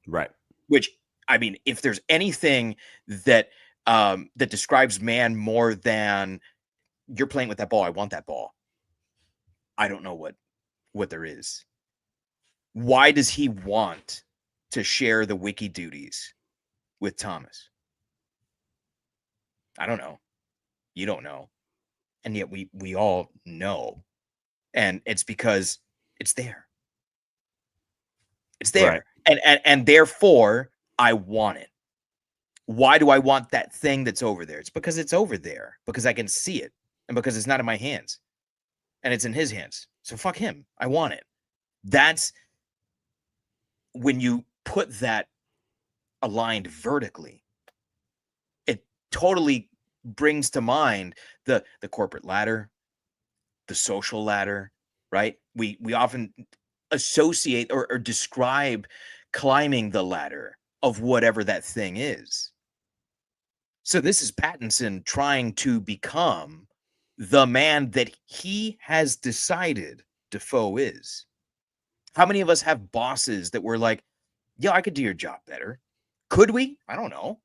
Right. Which, I mean, if there's anything that that describes man more than you're playing with that ball, I want that ball, I don't know what there is. Why does he want to share the wiki duties with Thomas? I don't know. You don't know. And yet we all know. And it's because it's there. It's there. Right. And therefore I want it. Why do I want that thing that's over there? It's because it's over there, because I can see it, and because it's not in my hands and it's in his hands. So fuck him. I want it. That's when you put that aligned vertically, it totally brings to mind the corporate ladder, the social ladder, right? We often associate or describe climbing the ladder of whatever that thing is. So this is Pattinson trying to become the man that he has decided Defoe is. How many of us have bosses that were like, yeah, I could do your job better? Could we? I don't know.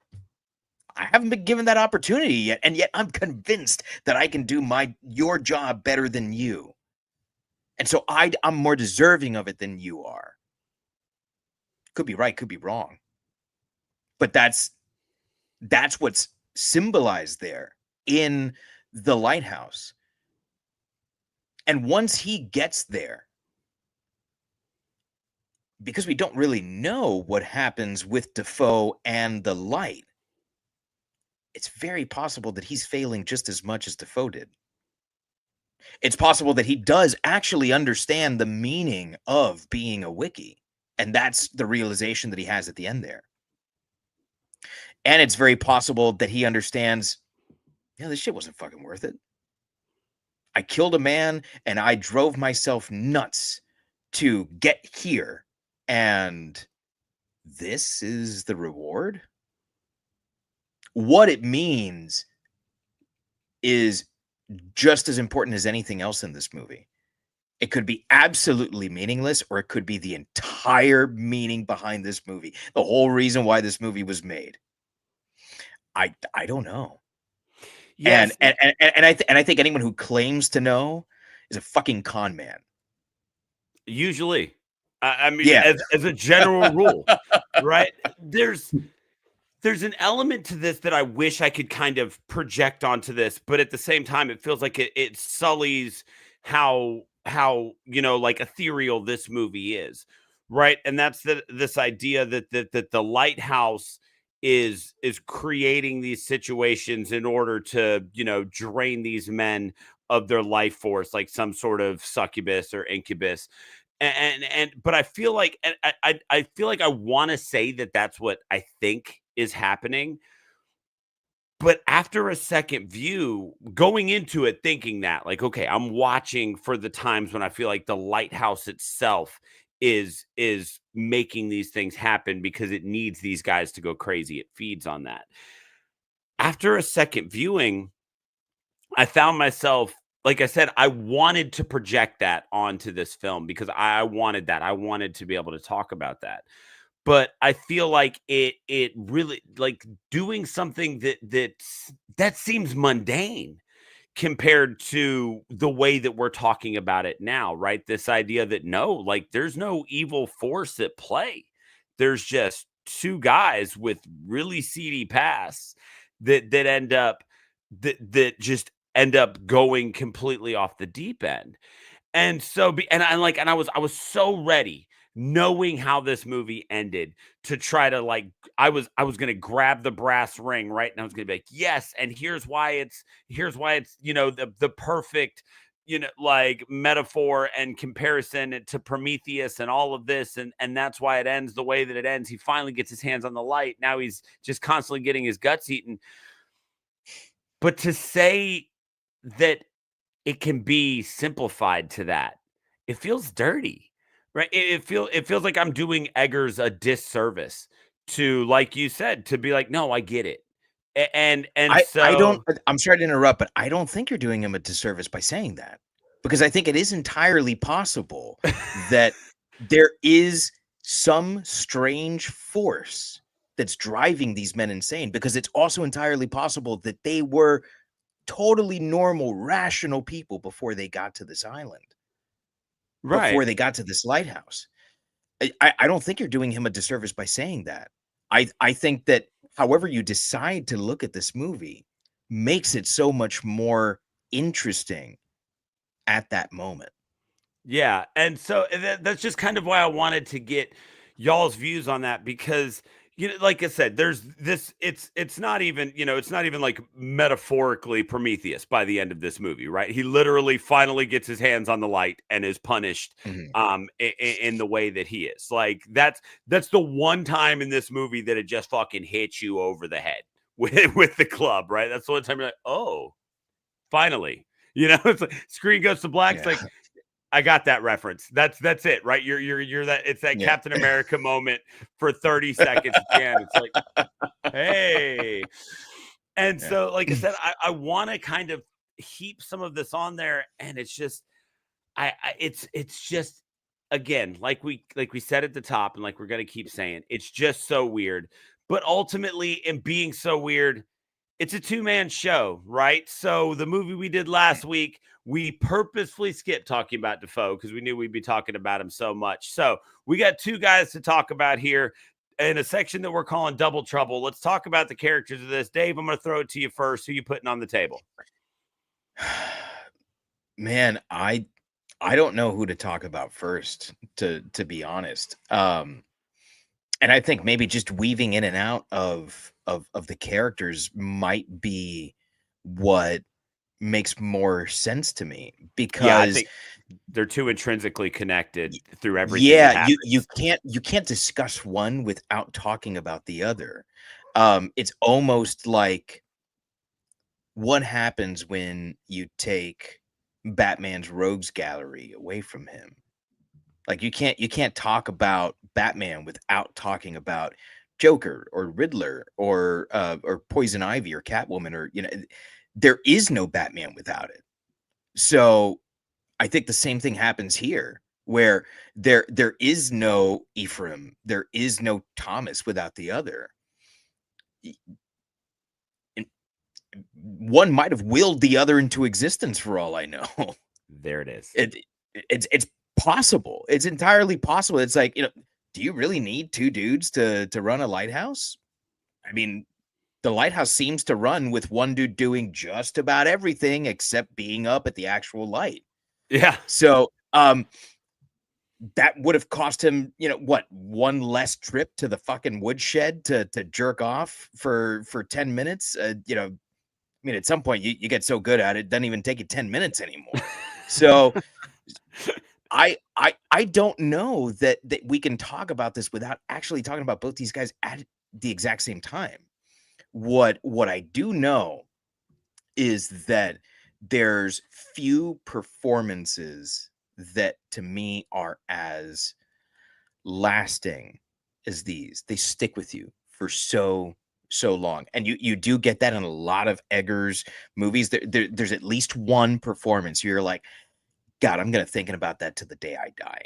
I haven't been given that opportunity yet, and yet I'm convinced that I can do your job better than you. And so I'm more deserving of it than you are. Could be right, could be wrong. But that's what's symbolized there in the lighthouse. And once he gets there, because we don't really know what happens with Defoe and the light, it's very possible that he's failing just as much as Defoe did. It's possible that he does actually understand the meaning of being a wiki, and that's the realization that he has at the end there. And it's very possible that he understands, yeah, this shit wasn't fucking worth it. I killed a man and I drove myself nuts to get here. And this is the reward? What it means is just as important as anything else in this movie. It could be absolutely meaningless, or it could be the entire meaning behind this movie. The whole reason why this movie was made. I don't know. Yes. And I think anyone who claims to know is a fucking con man. Usually. I mean, as a general rule, right? There's an element to this that I wish I could kind of project onto this, but at the same time, it feels like it sullies how like ethereal this movie is, right? And that's this idea that the lighthouse is creating these situations in order to drain these men of their life force, like some sort of succubus or incubus. But I feel like I feel like I want to say that that's what I think is happening. But after a second view, going into it thinking that, like, okay, I'm watching for the times when I feel like the lighthouse itself is making these things happen because it needs these guys to go crazy. It feeds on that. After a second viewing, I found myself, like I said, I wanted to project that onto this film because I wanted that. I wanted to be able to talk about that. But I feel like it really, like, doing something that seems mundane compared to the way that we're talking about it now, right? This idea that no, like, there's no evil force at play. There's just two guys with really seedy pasts that end up that just end up going completely off the deep end. And so I was so ready, knowing how this movie ended, to try to, like, I was going to grab the brass ring, right? And I was going to be like, yes, and here's why it's the perfect like metaphor and comparison to Prometheus and all of this, and that's why it ends the way that it ends. He finally gets his hands on the light. Now he's just constantly getting his guts eaten. But to say that it can be simplified to that, it feels dirty, right? It feels like I'm doing Eggers a disservice to, like you said, to be like, no, I get it. I'm sorry to interrupt, but I don't think you're doing him a disservice by saying that, because I think it is entirely possible that there is some strange force that's driving these men insane, because it's also entirely possible that they were totally normal, rational people before they got to this island, right? Before they got to this lighthouse. I don't think you're doing him a disservice by saying that. I think that however you decide to look at this movie makes it so much more interesting at that moment. Yeah, and so that's just kind of why I wanted to get y'all's views on that, because like I said, there's this. It's not even like metaphorically Prometheus by the end of this movie, right? He literally finally gets his hands on the light and is punished in the way that he is. Like, that's the one time in this movie that it just fucking hits you over the head with the club, right? That's the one time you're like, oh, finally. It's like screen goes to black. Yeah. It's like, I got that reference. That's it, right? You're that. It's that Captain America moment for 30 seconds at the end. It's like, hey. And so, like I said, I want to kind of heap some of this on there, and it's just, it's just, again, like we said at the top, and like we're gonna keep saying, it's just so weird. But ultimately, in being so weird, it's a two-man show, right? So the movie we did last week, we purposefully skipped talking about Defoe because we knew we'd be talking about him so much. So we got two guys to talk about here in a section that we're calling Double Trouble. Let's talk about the characters of this. Dave, I'm going to throw it to you first. Who you putting on the table? Man, I don't know who to talk about first, to be honest. And I think maybe just weaving in and out of the characters might be what makes more sense to me, because I think they're too intrinsically connected through everything. Yeah, you can't discuss one without talking about the other. It's almost like what happens when you take Batman's rogues gallery away from him. Like you can't talk about Batman without talking about Joker or Riddler or Poison Ivy or Catwoman, or there is no Batman without it. So I think the same thing happens here, where there is no Ephraim, there is no Thomas without the other. And one might have willed the other into existence for all I know. There it is. It's possible. It's entirely possible. It's like, do you really need two dudes to run a lighthouse? I mean, the lighthouse seems to run with one dude doing just about everything except being up at the actual light. Yeah. So that would have cost him, one less trip to the fucking woodshed to jerk off for 10 minutes. I mean, at some point you get so good at it, it doesn't even take you 10 minutes anymore. So I don't know that we can talk about this without actually talking about both these guys at the exact same time. What I do know is that there's few performances that to me are as lasting as these. They stick with you for so long, and you do get that in a lot of Eggers movies. There's at least one performance you're like, God, I'm gonna thinking about that to the day I die.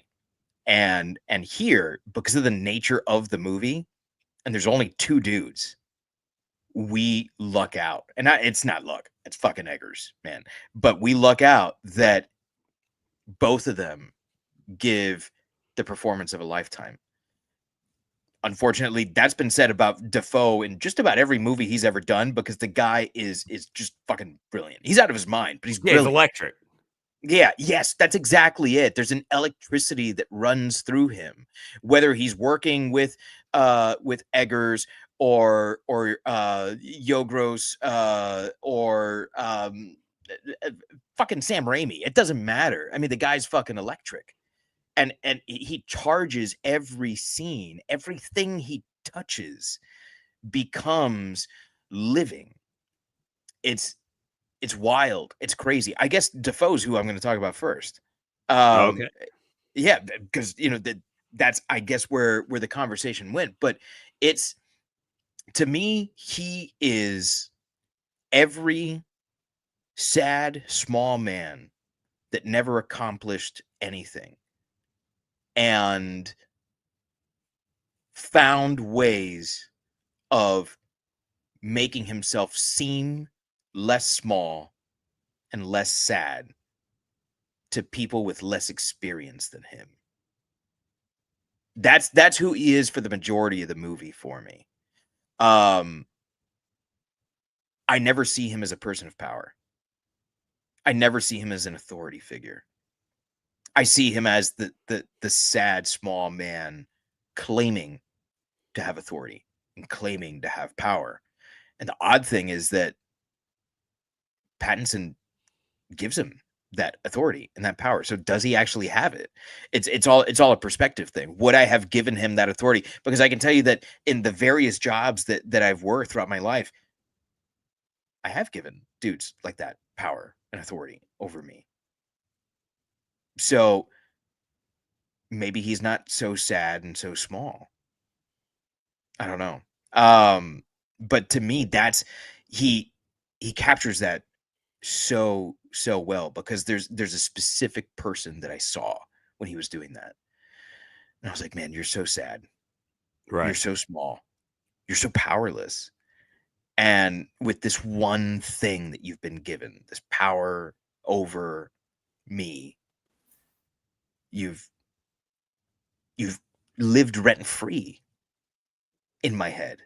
And here, because of the nature of the movie, and there's only two dudes, we luck out. And it's not luck, it's fucking Eggers, man. But we luck out that both of them give the performance of a lifetime. Unfortunately, that's been said about Dafoe in just about every movie he's ever done, because the guy is just fucking brilliant. He's out of his mind, but he's brilliant. He's electric. Yeah, yes, that's exactly it. There's an electricity that runs through him, whether he's working with Eggers or Yogros or fucking Sam Raimi. It doesn't matter. I mean, the guy's fucking electric, and he charges every scene. Everything he touches becomes living. It's wild. It's crazy. I guess Defoe's who I'm going to talk about first. Okay. Yeah, because that's I guess where the conversation went. But it's, to me, he is every sad small man that never accomplished anything and found ways of making himself seem less small and less sad to people with less experience than him. That's who he is for the majority of the movie for me. I never see him as a person of power. I never see him as an authority figure. I see him as the sad small man claiming to have authority and claiming to have power. And the odd thing is that Pattinson gives him that authority and that power. So does he actually have it? It's all a perspective thing. Would I have given him that authority? Because I can tell you that in the various jobs that I've worked throughout my life, I have given dudes like that power and authority over me. So maybe he's not so sad and so small. I don't know. But to me, that's he captures that so well, because there's a specific person that I saw when he was doing that. And I was like, man, you're so sad. Right. You're so small. You're so powerless. And with this one thing that you've been given, this power over me, you've lived rent free in my head.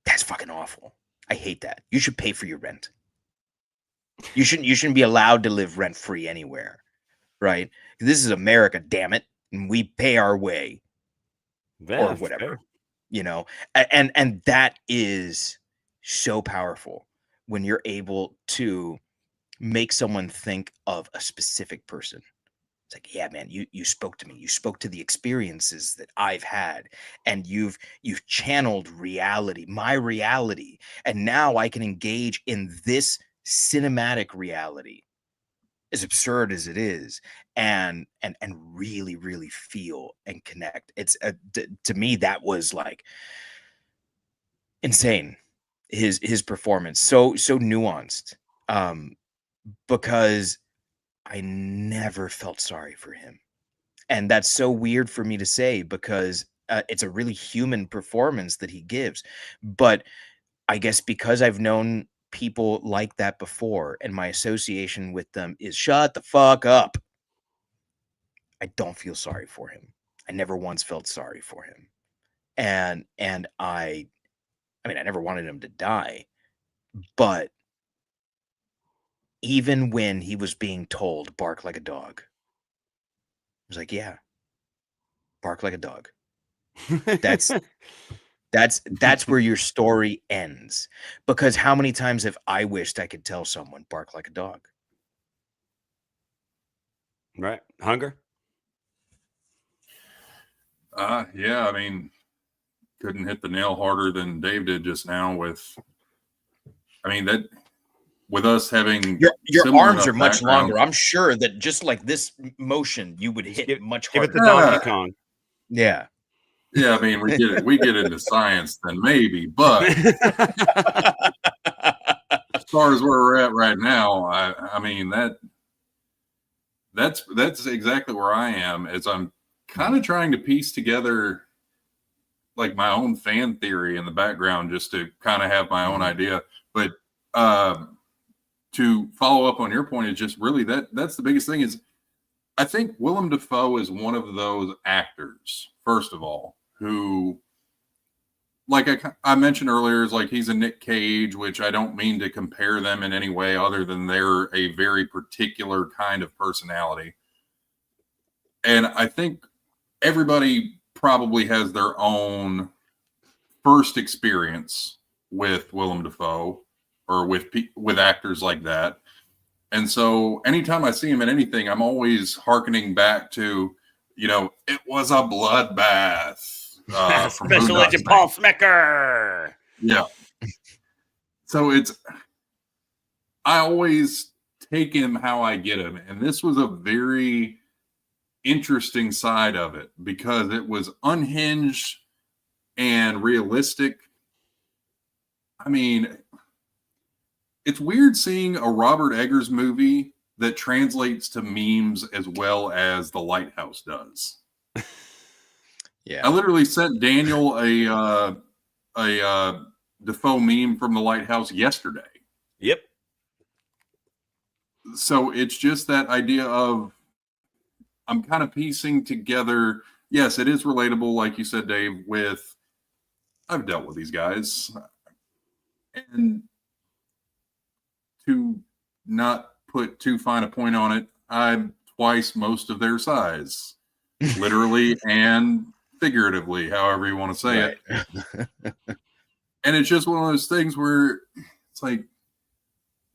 That's fucking awful. I hate that. You should pay for your rent. You shouldn't be allowed to live rent free anywhere, right? This is America, damn it, and we pay our way, or whatever, And that is so powerful when you're able to make someone think of a specific person. It's like, yeah, man, you spoke to me. You spoke to the experiences that I've had, and you've channeled reality, my reality, and now I can engage in this cinematic reality as absurd as it is, and really, really feel and connect. It's to me, that was like insane. His performance, so nuanced, because I never felt sorry for him. And that's so weird for me to say, because it's a really human performance that he gives. But I guess because I've known people like that before, and my association with them is shut the fuck up, I don't feel sorry for him. I never once felt sorry for him. And I mean, I never wanted him to die, but even when he was being told bark like a dog, I was like, yeah, bark like a dog. That's that's where your story ends. Because how many times have I wished I could tell someone bark like a dog? Right. Hunger? Yeah, I mean, couldn't hit the nail harder than Dave did just now with, I mean, that with us having your arms are much longer. I'm sure that just like this motion, you would hit much harder. Give it the Donkey Kong. Yeah. Yeah, I mean, we get into science, then maybe, but as far as where we're at right now, I mean that's exactly where I am. As I'm kind of trying to piece together like my own fan theory in the background, just to kind of have my own idea. But to follow up on your point, is just really that's the biggest thing. Is I think Willem Dafoe is one of those actors, first of all, who, like I mentioned earlier, is like he's a Nick Cage, which I don't mean to compare them in any way other than they're a very particular kind of personality. And I think everybody probably has their own first experience with Willem Dafoe or with actors like that. And so anytime I see him in anything, I'm always hearkening back to, it was a bloodbath. Special Agent Paul Smecker. Yeah. So I always take him how I get him. And this was a very interesting side of it because it was unhinged and realistic. I mean, it's weird seeing a Robert Eggers movie that translates to memes as well as The Lighthouse does. Yeah, I literally sent Daniel a Defoe meme from The Lighthouse yesterday. Yep. So it's just that idea of I'm kind of piecing together. Yes, it is relatable, like you said, Dave. I've dealt with these guys, and to not put too fine a point on it, I'm twice most of their size, literally and figuratively, however you want to say it. And it's just one of those things where it's like,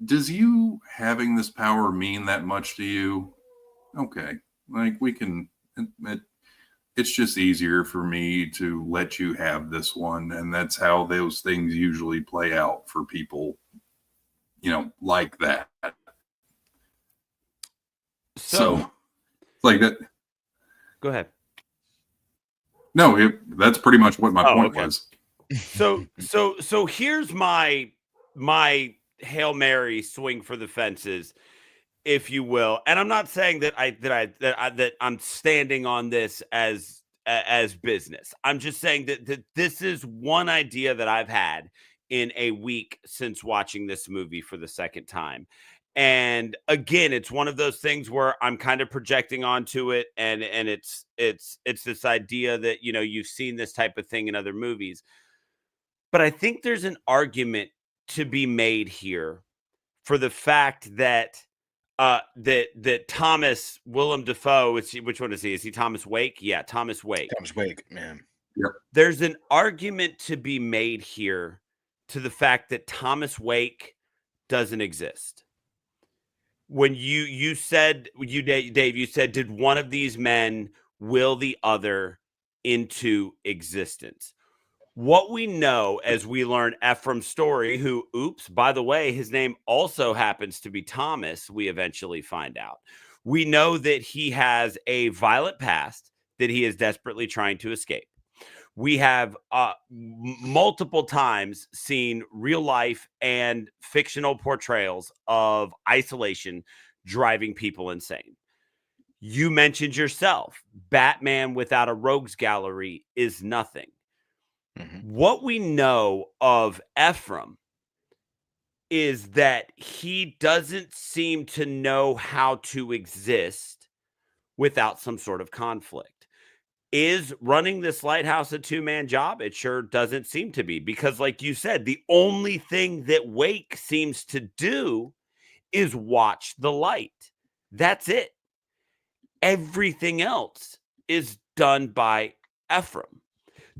does you having this power mean that much to you? Okay, like we can. It's just easier for me to let you have this one, and that's how those things usually play out for people, like that. So like that. Go ahead. No, that's pretty much what my point was. So here's my Hail Mary swing for the fences, if you will. And I'm not saying that I'm standing on this as business. I'm just saying that this is one idea that I've had in a week since watching this movie for the second time. And again, it's one of those things where I'm kind of projecting onto it, and it's this idea that you've seen this type of thing in other movies. But I think there's an argument to be made here for the fact that that Thomas Willem Dafoe, which one is he? Is he Thomas Wake? Yeah, Thomas Wake. Thomas Wake, man. Yep. There's an argument to be made here to the fact that Thomas Wake doesn't exist. When you said, Dave, you said, did one of these men will the other into existence? What we know as we learn Ephraim's story, who, oops, by the way, his name also happens to be Thomas, we eventually find out. We know that he has a violent past that he is desperately trying to escape. We have multiple times seen real life and fictional portrayals of isolation driving people insane. You mentioned yourself, Batman without a rogues gallery is nothing. What we know of Ephraim is that he doesn't seem to know how to exist without some sort of conflict. Is running this lighthouse a two-man job? It sure doesn't seem to be, because like you said, the only thing that Wake seems to do is watch the light. That's it. Everything else is done by Ephraim.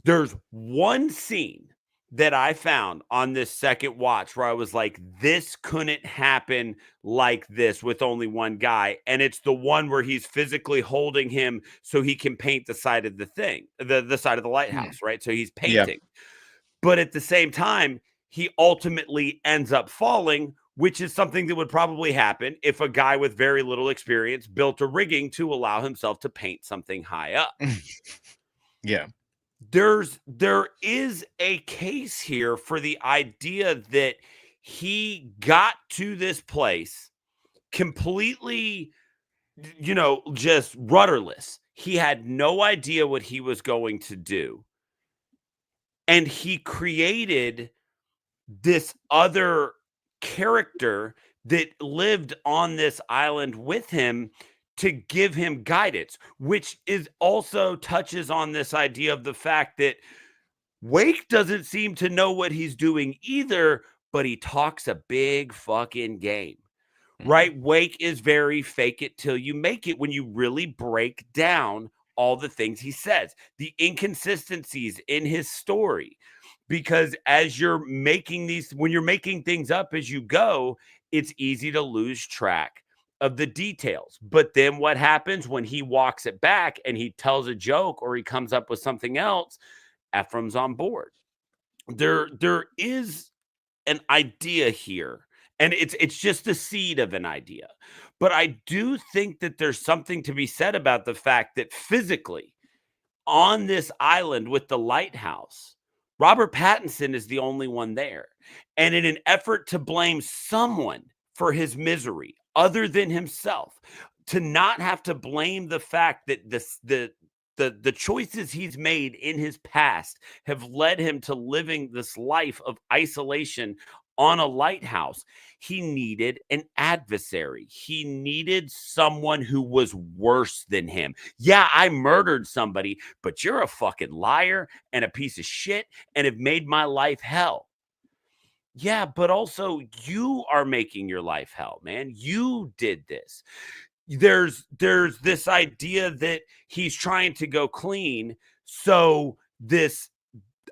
There's one scene that I found on this second watch where I was like, this couldn't happen like this with only one guy. And it's the one where he's physically holding him so he can paint the side of the thing, the side of the lighthouse, right? So he's painting. But at the same time, he ultimately ends up falling, which is something that would probably happen if a guy with very little experience built a rigging to allow himself to paint something high up. Yeah. There is a case here for the idea that he got to this place completely, just rudderless. He had no idea what he was going to do. And he created this other character that lived on this island with him to give him guidance, which is also touches on this idea of the fact that Wake doesn't seem to know what he's doing either, but he talks a big fucking game, right? Wake is very fake it till you make it when you really break down all the things he says, the inconsistencies in his story, because as you're making when you're making things up as you go, it's easy to lose track of the details. But then what happens when he walks it back and he tells a joke or he comes up with something else? Ephraim's on board. There is an idea here, and it's just the seed of an idea. But I do think that there's something to be said about the fact that physically on this island with the lighthouse, Robert Pattinson is the only one there. And in an effort to blame someone for his misery other than himself, to not have to blame the fact that the choices he's made in his past have led him to living this life of isolation on a lighthouse. He needed an adversary. He needed someone who was worse than him. Yeah, I murdered somebody, but you're a fucking liar and a piece of shit and have made my life hell. Yeah, but also you are making your life hell, man. You did this. There's this idea that he's trying to go clean, so this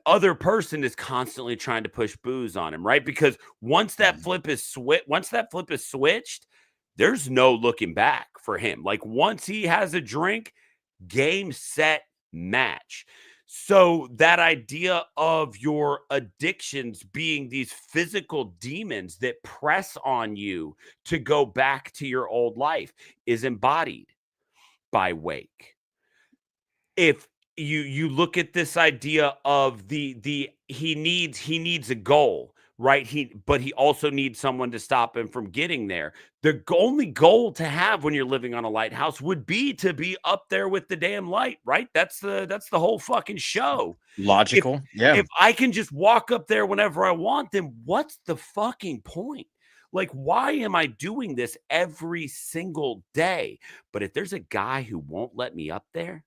other person is constantly trying to push booze on him, right? Because once that flip is switched, there's no looking back for him. Like once he has a drink, game, set, match. So that idea of your addictions being these physical demons that press on you to go back to your old life is embodied by Wake. If you look at this idea of he needs a goal, right? But he also needs someone to stop him from getting there. The only goal to have when you're living on a lighthouse would be to be up there with the damn light, right? That's the whole fucking show. Logical. If I can just walk up there whenever I want, then what's the fucking point? Like, why am I doing this every single day? But if there's a guy who won't let me up there,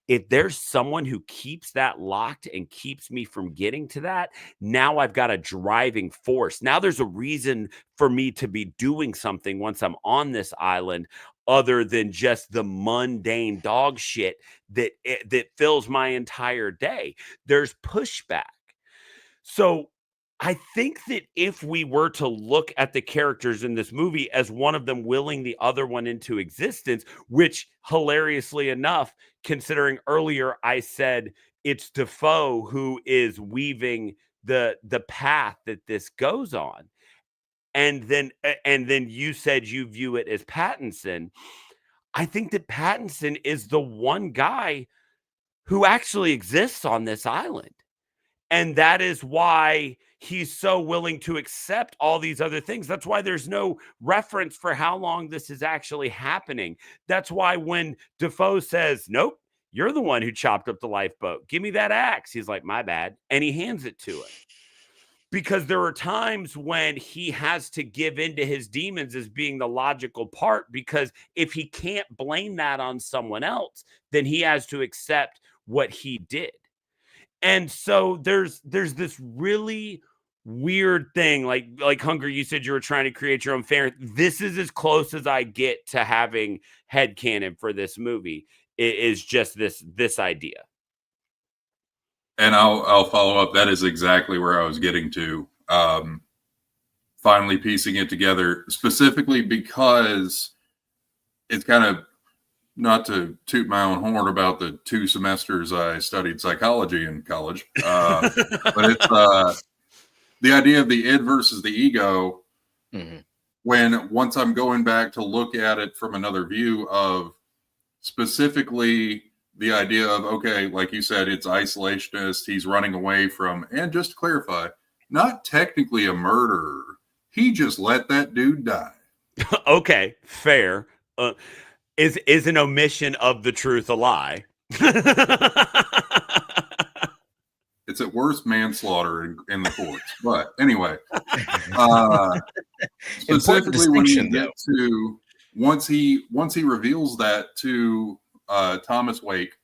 if there's someone who keeps that locked and keeps me from getting to that, now I've got a driving force. Now there's a reason for me to be doing something once I'm on this island other than just the mundane dog shit that fills my entire day. There's pushback. So I think that if we were to look at the characters in this movie as one of them willing the other one into existence, which hilariously enough, considering earlier I said it's Defoe who is weaving the path that this goes on. And then you said you view it as Pattinson. I think that Pattinson is the one guy who actually exists on this island. And that is why he's so willing to accept all these other things. That's why there's no reference for how long this is actually happening. That's why when Defoe says, nope, you're the one who chopped up the lifeboat. Give me that axe. He's like, my bad. And he hands it to him. Because there are times when he has to give into his demons as being the logical part, because if he can't blame that on someone else, then he has to accept what he did. And so there's this really weird thing, like Hunger, you said you were trying to create your own fan. This is as close as I get to having headcanon for this movie. It is just this idea. And I'll follow up. That is exactly where I was getting to. Finally piecing it together, specifically because it's kind of, not to toot my own horn about the 2 semesters I studied psychology in college, but it's the idea of the id versus the ego. Mm-hmm. When once I'm going back to look at it from another view of specifically the idea of, okay, like you said, it's isolationist. He's running away from, and just to clarify, not technically a murderer. He just let that dude die. Okay, fair. Is an omission of the truth a lie? It's at worst manslaughter in the courts. But anyway, specifically when you get to once he reveals that to Thomas Wake,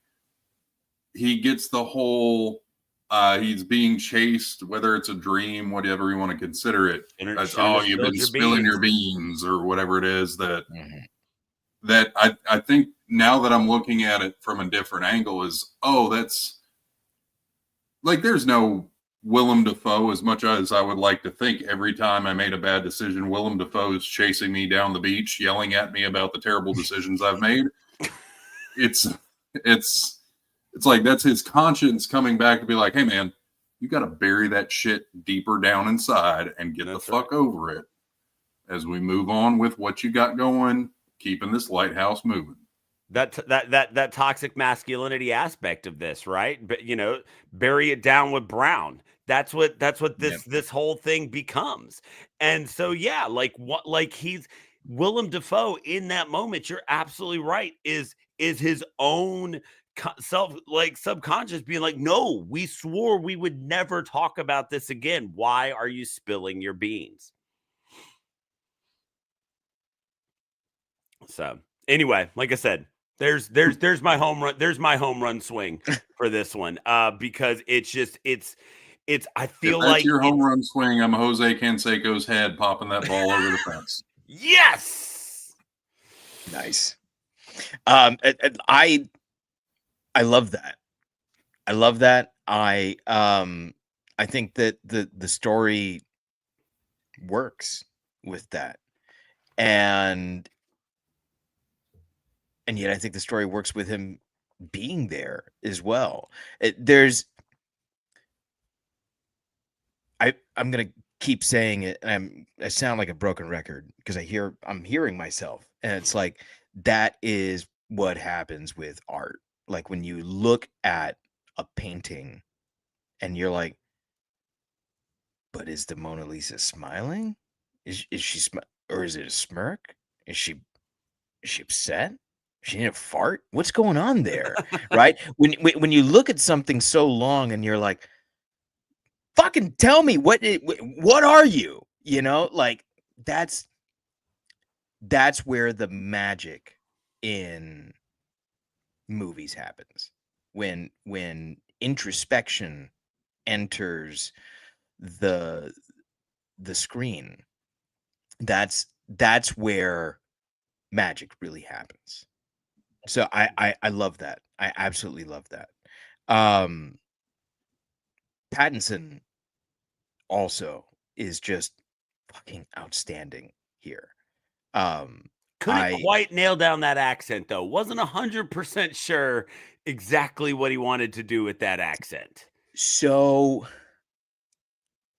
he gets the whole he's being chased, whether it's a dream, whatever you want to consider it. That's, you've been spilling your beans or whatever it is that. Mm-hmm. That I think now that I'm looking at it from a different angle is, that's like, there's no Willem Dafoe, as much as I would like to think every time I made a bad decision, Willem Dafoe is chasing me down the beach, yelling at me about the terrible decisions I've made. It's like, that's his conscience coming back to be like, hey man, you got to bury that shit deeper down inside and get the fuck over it as we move on with what you got going. Keeping this lighthouse moving. That toxic masculinity aspect of this, right? But bury it down with Brown. That's what this whole thing becomes. And so he's Willem Dafoe in that moment. You're absolutely right. Is his own subconscious being like, no, we swore we would never talk about this again. Why are you spilling your beans? So anyway, like I said, there's my home run. There's my home run swing for this one. Because I feel like your home run swing. I'm Jose Canseco's head popping that ball over the fence. Yes. Nice. I love that. I love that. I think that the story works with that. And yet I think the story works with him being there as well. I'm going to keep saying it, and I sound like a broken record because I'm hearing myself, and it's like, that is what happens with art. Like when you look at a painting and you're like, but is the Mona Lisa smiling? Is she or is it a smirk? Is she upset? She need a fart? What's going on there? Right? When you look at something so long and you're like, fucking tell me, what are you? Like that's where the magic in movies happens. When introspection enters the screen, that's where magic really happens. So I love that. I absolutely love that. Pattinson also is just fucking outstanding here. Couldn't quite nail down that accent, though. Wasn't 100% sure exactly what he wanted to do with that accent. So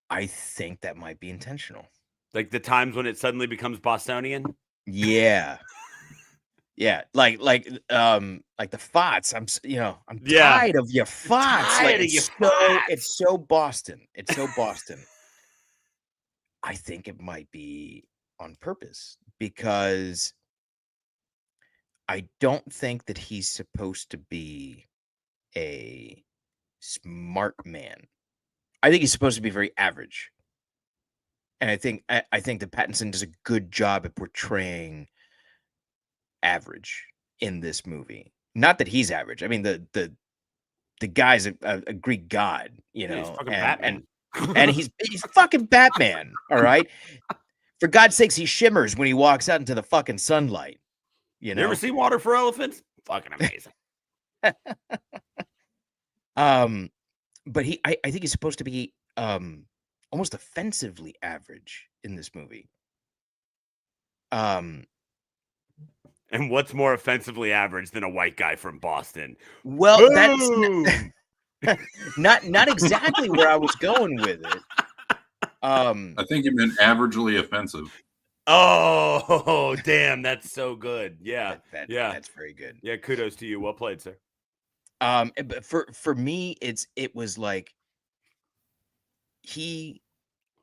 I think that might be intentional. Like the times when it suddenly becomes Bostonian? Yeah. Yeah, like the farts. I'm tired of your farts. Like it's so Boston. It's so Boston. I think it might be on purpose because I don't think that he's supposed to be a smart man. I think he's supposed to be very average. And I think that Pattinson does a good job at portraying average in this movie. Not that he's average. I mean, the guy's a Greek god, you know, he's fucking Batman. and he's fucking Batman. All right, for God's sakes, he shimmers when he walks out into the fucking sunlight. You know, you ever seen Water for Elephants? Fucking amazing. But I think he's supposed to be almost offensively average in this movie. And what's more offensively average than a white guy from Boston? Well, that's not exactly where I was going with it. I think you meant averagely offensive. Oh, damn, that's so good. Yeah, that's very good. Yeah, kudos to you. Well played, sir. But for me, it was like he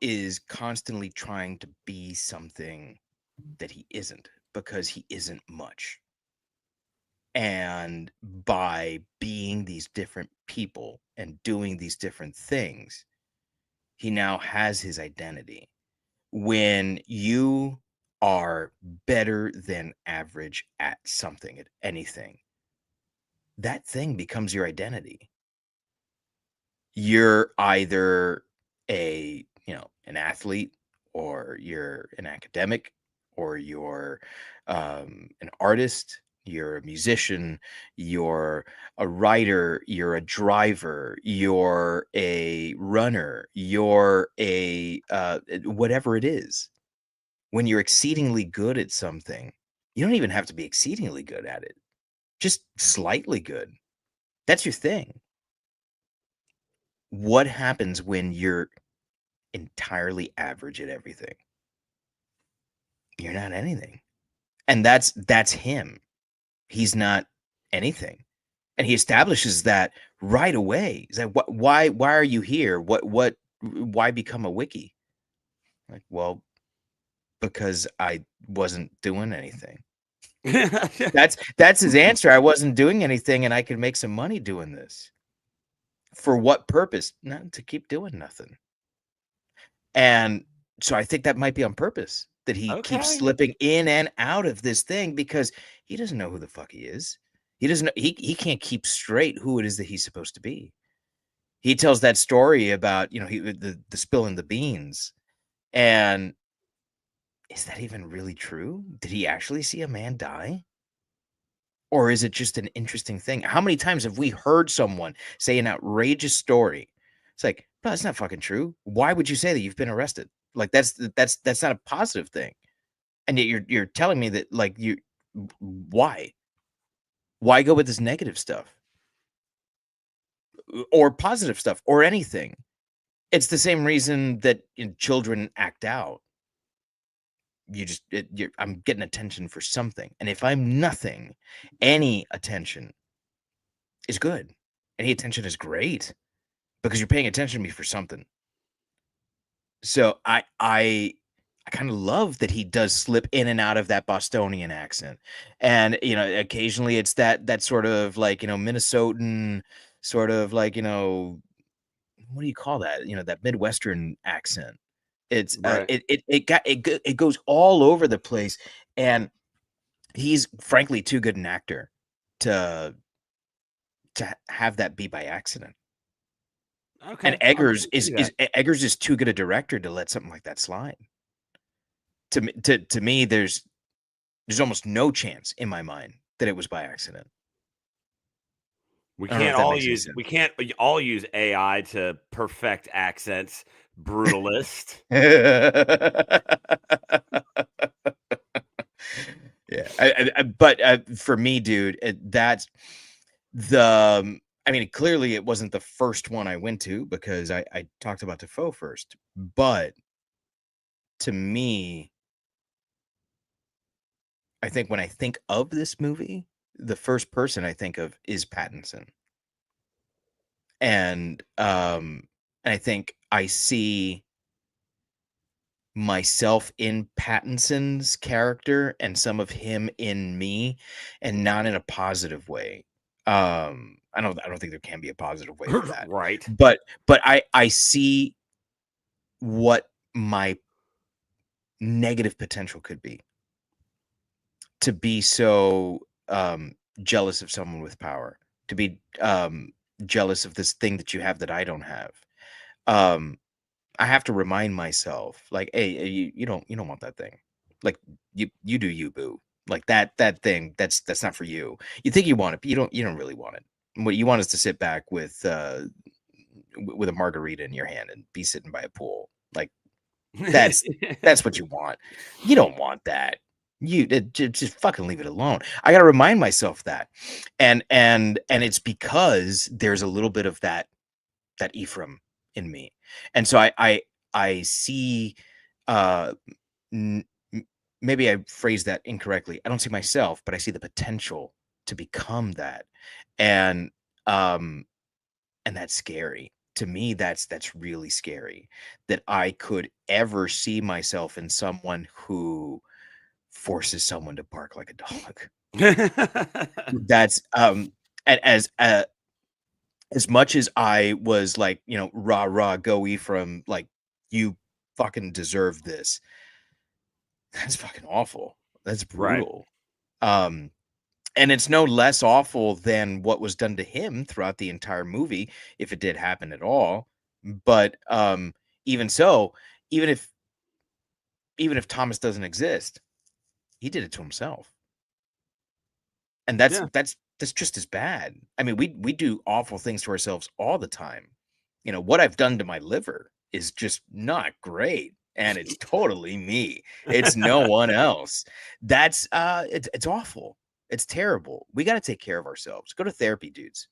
is constantly trying to be something that he isn't because he isn't much. And by being these different people and doing these different things, he now has his identity. When you are better than average at something, at anything, that thing becomes your identity. You're either an athlete, or you're an academic, or you're an artist, you're a musician, you're a writer, you're a driver, you're a runner, you're a whatever it is. When you're exceedingly good at something, you don't even have to be exceedingly good at it. Just slightly good. That's your thing. What happens when you're entirely average at everything? You're not anything. And that's him. He's not anything. And he establishes that right away. He's like, why are you here? Why become a wiki? Like, well, because I wasn't doing anything. That's his answer. I wasn't doing anything and I could make some money doing this. For what purpose? Not to keep doing nothing. And so I think that might be on purpose, that he keeps slipping in and out of this thing because he doesn't know who the fuck he is. He doesn't know, he can't keep straight who it is that he's supposed to be. He tells that story about, the spilling the beans. And is that even really true? Did he actually see a man die? Or is it just an interesting thing? How many times have we heard someone say an outrageous story? It's like, bro, that's not fucking true. Why would you say that you've been arrested? Like that's not a positive thing. And yet you're telling me that, like, why go with this negative stuff or positive stuff or anything? It's the same reason that children act out. I'm getting attention for something. And if I'm nothing, any attention is good. Any attention is great because you're paying attention to me for something. So I kind of love that he does slip in and out of that Bostonian accent. And, occasionally it's that sort of like, Minnesotan sort of like, what do you call that? That Midwestern accent. It's right. It goes all over the place, and he's frankly too good an actor to have that be by accident. Okay. And Eggers is too good a director to let something like that slide. To me, there's almost no chance in my mind that it was by accident. We can't all use AI to perfect accents. Brutalist. Yeah. But for me, dude, that's the. I mean, clearly it wasn't the first one I went to because I talked about Defoe first. But to me, I think when I think of this movie, the first person I think of is Pattinson. And I think I see myself in Pattinson's character and some of him in me, and not in a positive way. I don't think there can be a positive way for that. Right. But I see what my negative potential could be. To be so jealous of someone with power, to be jealous of this thing that you have that I don't have. I have to remind myself, like, hey, you don't want that thing. Like, you do you, boo. Like that thing, that's not for you. You think you want it, but you don't really want it. What you want is to sit back with a margarita in your hand and be sitting by a pool. Like that's what you want. You don't want that. You just fucking leave it alone. I got to remind myself that, and it's because there's a little bit of that Ephraim in me, and so I see. Maybe I phrased that incorrectly. I don't see myself, but I see the potential to become that, and that's scary. To me, that's really scary that I could ever see myself in someone who forces someone to bark like a dog. That's and as much as I was like, rah go Ephraim, like, you fucking deserve this. That's fucking awful. That's brutal. Right. And it's no less awful than what was done to him throughout the entire movie, if it did happen at all. But even so, even if Thomas doesn't exist, he did it to himself. And that's just as bad. I mean, we do awful things to ourselves all the time. What I've done to my liver is just not great. And it's totally me. It's no one else. That's it's awful. It's terrible. We got to take care of ourselves. Go to therapy, dudes.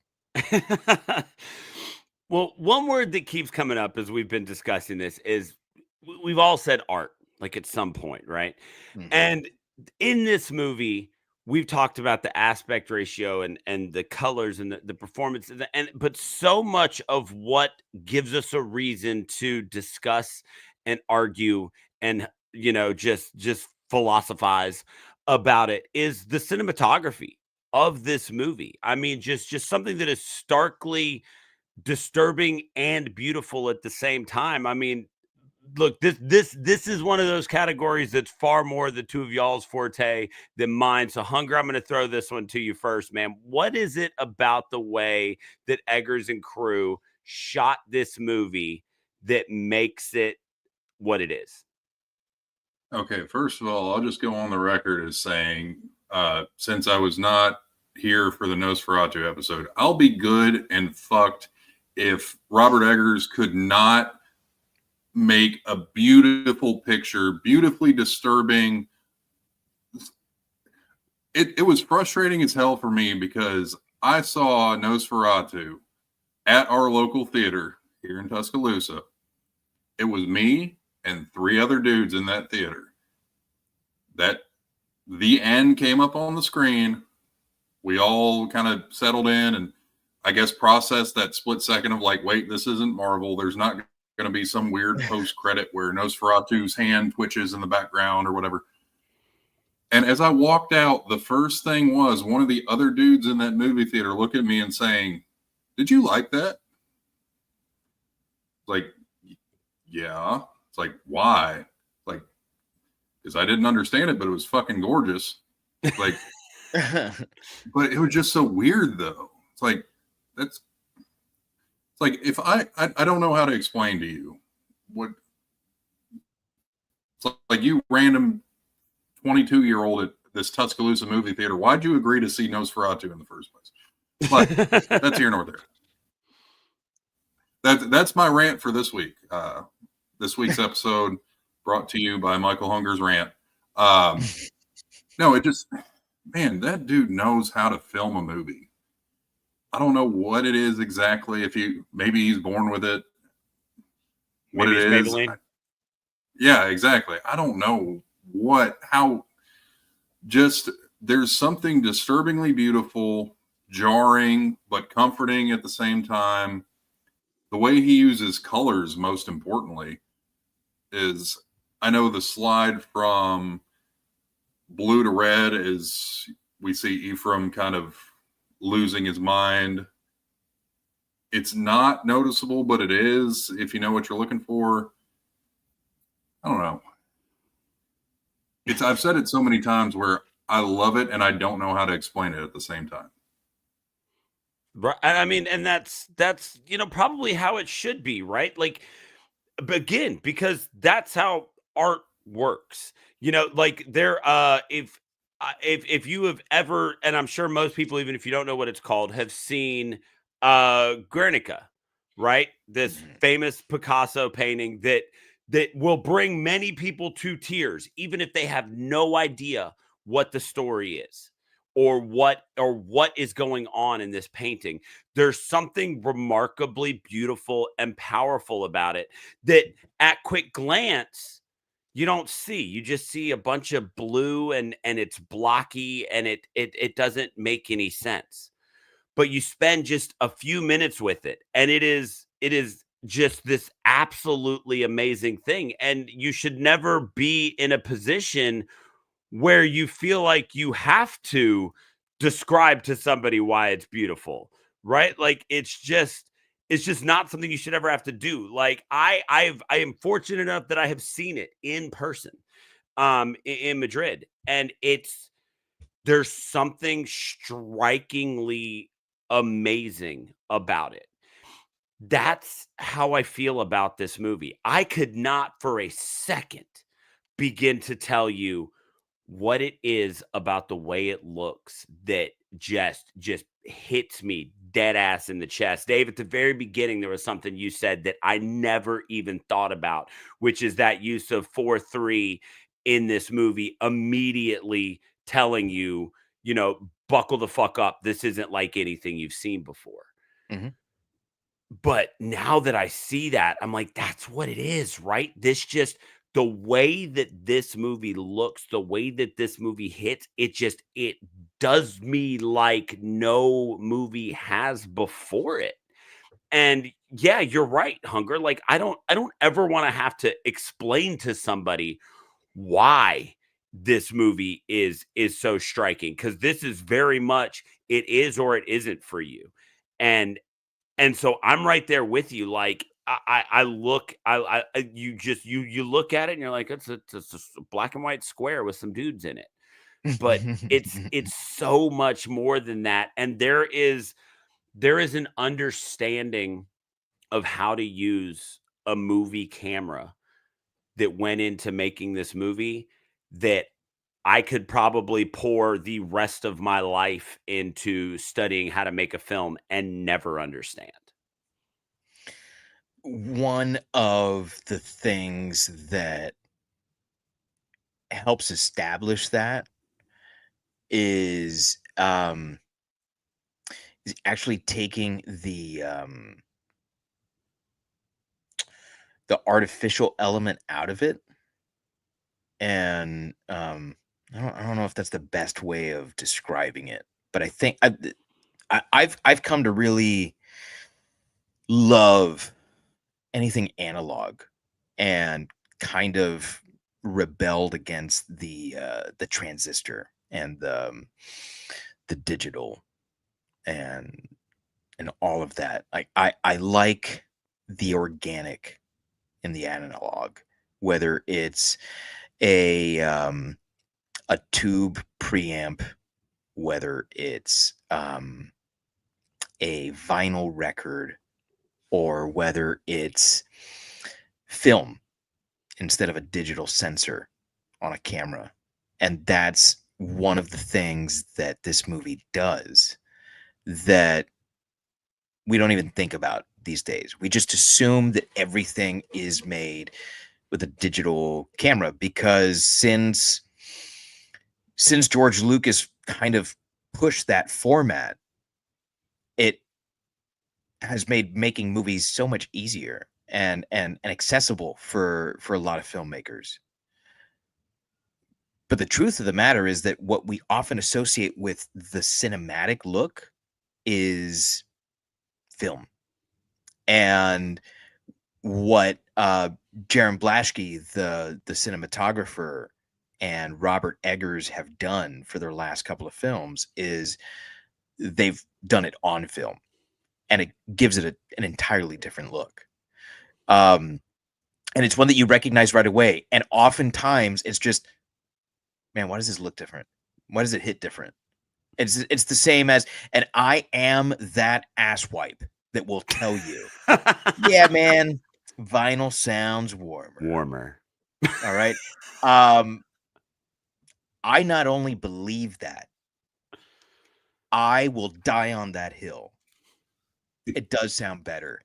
Well, one word that keeps coming up as we've been discussing this is we've all said art, like at some point, right? Mm-hmm. And in this movie, we've talked about the aspect ratio and the colors and the performance, but so much of what gives us a reason to discuss and argue and just philosophize about it is the cinematography of this movie. I mean, just something that is starkly disturbing and beautiful at the same time. I mean, look, this is one of those categories that's far more the two of y'all's forte than mine. So, Hunger, I'm going to throw this one to you first, man. What is it about the way that Eggers and crew shot this movie that makes it what it is? Okay, first of all, I'll just go on the record as saying, since I was not here for the Nosferatu episode, I'll be good and fucked if Robert Eggers could not make a beautiful picture, beautifully disturbing. It was frustrating as hell for me because I saw Nosferatu at our local theater here in Tuscaloosa. It was me and 3 other dudes in that theater. That the end came up on the screen. We all kind of settled in and I guess processed that split second of like, wait, this isn't Marvel. There's not going to be some weird post credit where Nosferatu's hand twitches in the background or whatever. And as I walked out, the first thing was one of the other dudes in that movie theater looked at me and saying, "Did you like that?" Like, yeah. It's like, why? Like, because I didn't understand it, but it was fucking gorgeous. Like, but it was just so weird though. It's like, it's like if I don't know how to explain to you what it's like you random 22-year-old at this Tuscaloosa movie theater. Why'd you agree to see Nosferatu in the first place? But that's here nor there. That's my rant for this week. This week's episode brought to you by Michael Hunger's rant. No, it just, man, that dude knows how to film a movie. I don't know what it is exactly. Maybe he's born with it. What Maybe it it's is. Maybelline. Yeah, exactly. I don't know how just there's something disturbingly beautiful, jarring, but comforting at the same time. The way he uses colors, most importantly, is I know the slide from blue to red is we see Ephraim kind of losing his mind. It's not noticeable, but it is if you know what you're looking for. I don't know. I've said it so many times where I love it and I don't know how to explain it at the same time. Right. I mean, and that's probably how it should be, right? Like, again, because that's how art works. Like if you have ever, and I'm sure most people, even if you don't know what it's called, have seen Guernica, right? This famous Picasso painting that will bring many people to tears, even if they have no idea what the story is or what is going on in this painting. There's something remarkably beautiful and powerful about it that at quick glance you don't see. You just see a bunch of blue and it's blocky and it doesn't make any sense. But you spend just a few minutes with it and it is just this absolutely amazing thing. And you should never be in a position where you feel like you have to describe to somebody why it's beautiful, right? Like it's just not something you should ever have to do. Like I am fortunate enough that I have seen it in person in Madrid, and there's something strikingly amazing about it. That's how I feel about this movie. I could not for a second begin to tell you what it is about the way it looks that just hits me dead ass in the chest. Dave, at the very beginning, there was something you said that I never even thought about, which is that use of 4-3 in this movie, immediately telling you, buckle the fuck up. This isn't like anything you've seen before. Mm-hmm. But now that I see that, I'm like, that's what it is, right? The way that this movie looks, the way that this movie hits, it does me like no movie has before it. And yeah, you're right, Hunger. Like I don't ever want to have to explain to somebody why this movie is so striking, because this is very much it is or it isn't for you. And so I'm right there with you. Like I look, you look at it and you're like, it's a black and white square with some dudes in it. But it's so much more than that. And there is an understanding of how to use a movie camera that went into making this movie that I could probably pour the rest of my life into studying how to make a film and never understand. One of the things that helps establish that is actually taking the artificial element out of it. And I don't know if that's the best way of describing it, but I think I've come to really love anything analog, and kind of rebelled against the transistor and the digital and all of that. I like the organic in the analog, whether it's a tube preamp, whether it's a vinyl record, or whether it's film instead of a digital sensor on a camera. And that's one of the things that this movie does that we don't even think about these days. We just assume that everything is made with a digital camera, because since since George Lucas kind of pushed that format, it has made making movies so much easier and accessible for a lot of filmmakers. But the truth of the matter is that what we often associate with the cinematic look is film. And what Jaron Blaschke, the cinematographer, and Robert Eggers have done for their last couple of films is they've done it on film, and it gives it an entirely different look. And it's one that you recognize right away. And oftentimes it's just, man, why does this look different? Why does it hit different? It's the same as, and I am that asswipe that will tell you, yeah, man, vinyl sounds warmer. All right. I not only believe that, I will die on that hill. It does sound better.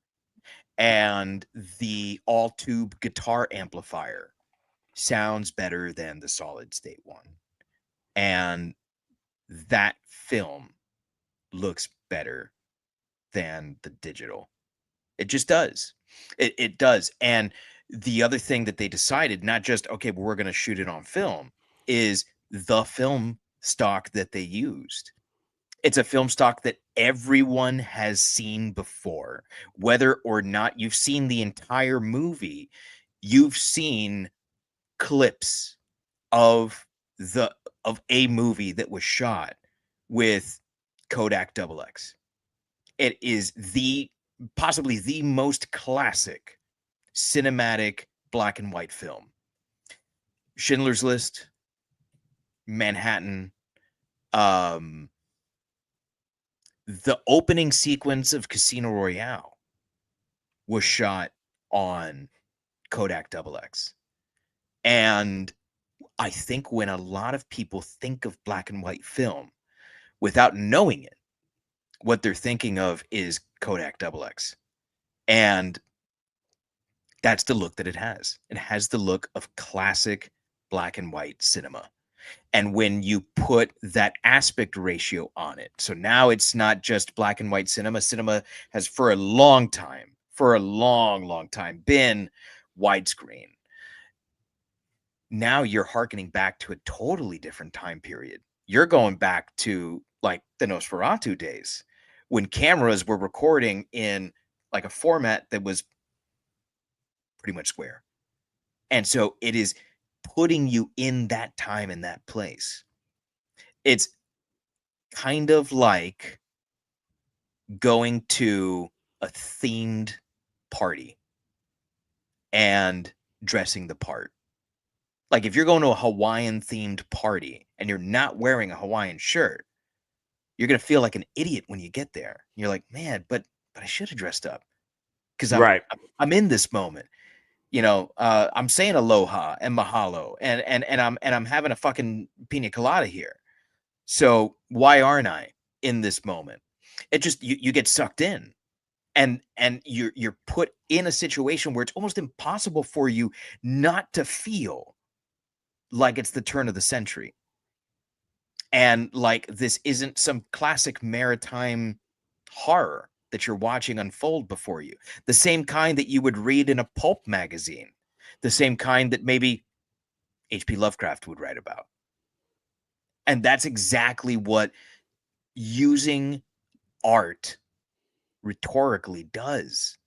And the all-tube guitar amplifier sounds better than the solid state one. And that film looks better than the digital. It just does. It does. And the other thing that they decided, not just, okay, well, we're going to shoot it on film, is the film stock that they used. It's a film stock that everyone has seen before. Whether or not you've seen the entire movie, you've seen clips of a movie that was shot with Kodak XX. It is possibly the most classic cinematic black and white film. Schindler's List, Manhattan, the opening sequence of Casino Royale was shot on Kodak XX. And I think when a lot of people think of black and white film without knowing it, what they're thinking of is Kodak XX. And that's the look that it has. It has the look of classic black and white cinema. And when you put that aspect ratio on it, so now it's not just black and white cinema. Cinema has for a long time, been widescreen. Now you're hearkening back to a totally different time period. You're going back to like the Nosferatu days when cameras were recording in like a format that was pretty much square. And so it is putting you in that time and that place. It's kind of like going to a themed party and dressing the part. Like if you're going to a Hawaiian themed party and you're not wearing a Hawaiian shirt, you're going to feel like an idiot when you get there. You're like, man, but I should have dressed up because I'm in this moment. You know, I'm saying aloha and mahalo and I'm having a fucking pina colada here. So why aren't I in this moment? It just, you get sucked in and you're put in a situation where it's almost impossible for you not to feel like it's the turn of the century. And like this isn't some classic maritime horror that you're watching unfold before you. The same kind that you would read in a pulp magazine. The same kind that maybe H.P. Lovecraft would write about. And that's exactly what using art rhetorically does.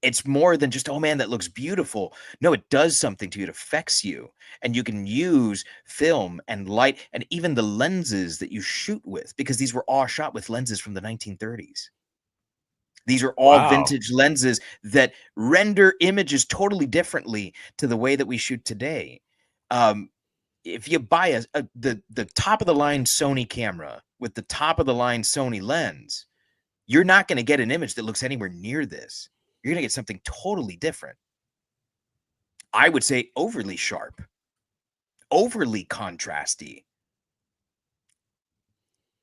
It's more than just, oh man, that looks beautiful. No, it does something to you. It affects you. And you can use film and light and even the lenses that you shoot with, because these were all shot with lenses from the 1930s. These are all vintage lenses that render images totally differently to the way that we shoot today. If you buy the top of the line Sony camera with the top of the line Sony lens, you're not going to get an image that looks anywhere near this. You're going to get something totally different. I would say overly sharp, overly contrasty.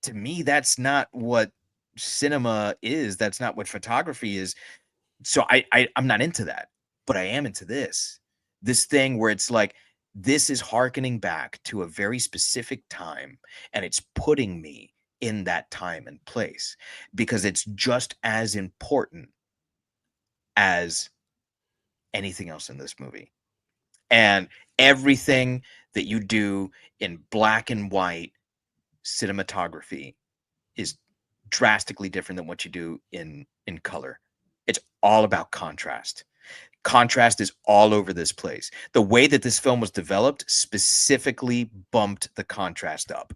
To me, that's not what cinema is. That's not what photography is. So I'm not into that, but I am into this thing where it's like, This is hearkening back to a very specific time, and it's putting me in that time and place because it's just as important as anything else in this movie. And everything that you do in black and white cinematography is drastically different than what you do in color. It's all about contrast. Contrast is all over this place. The way that this film was developed specifically bumped the contrast up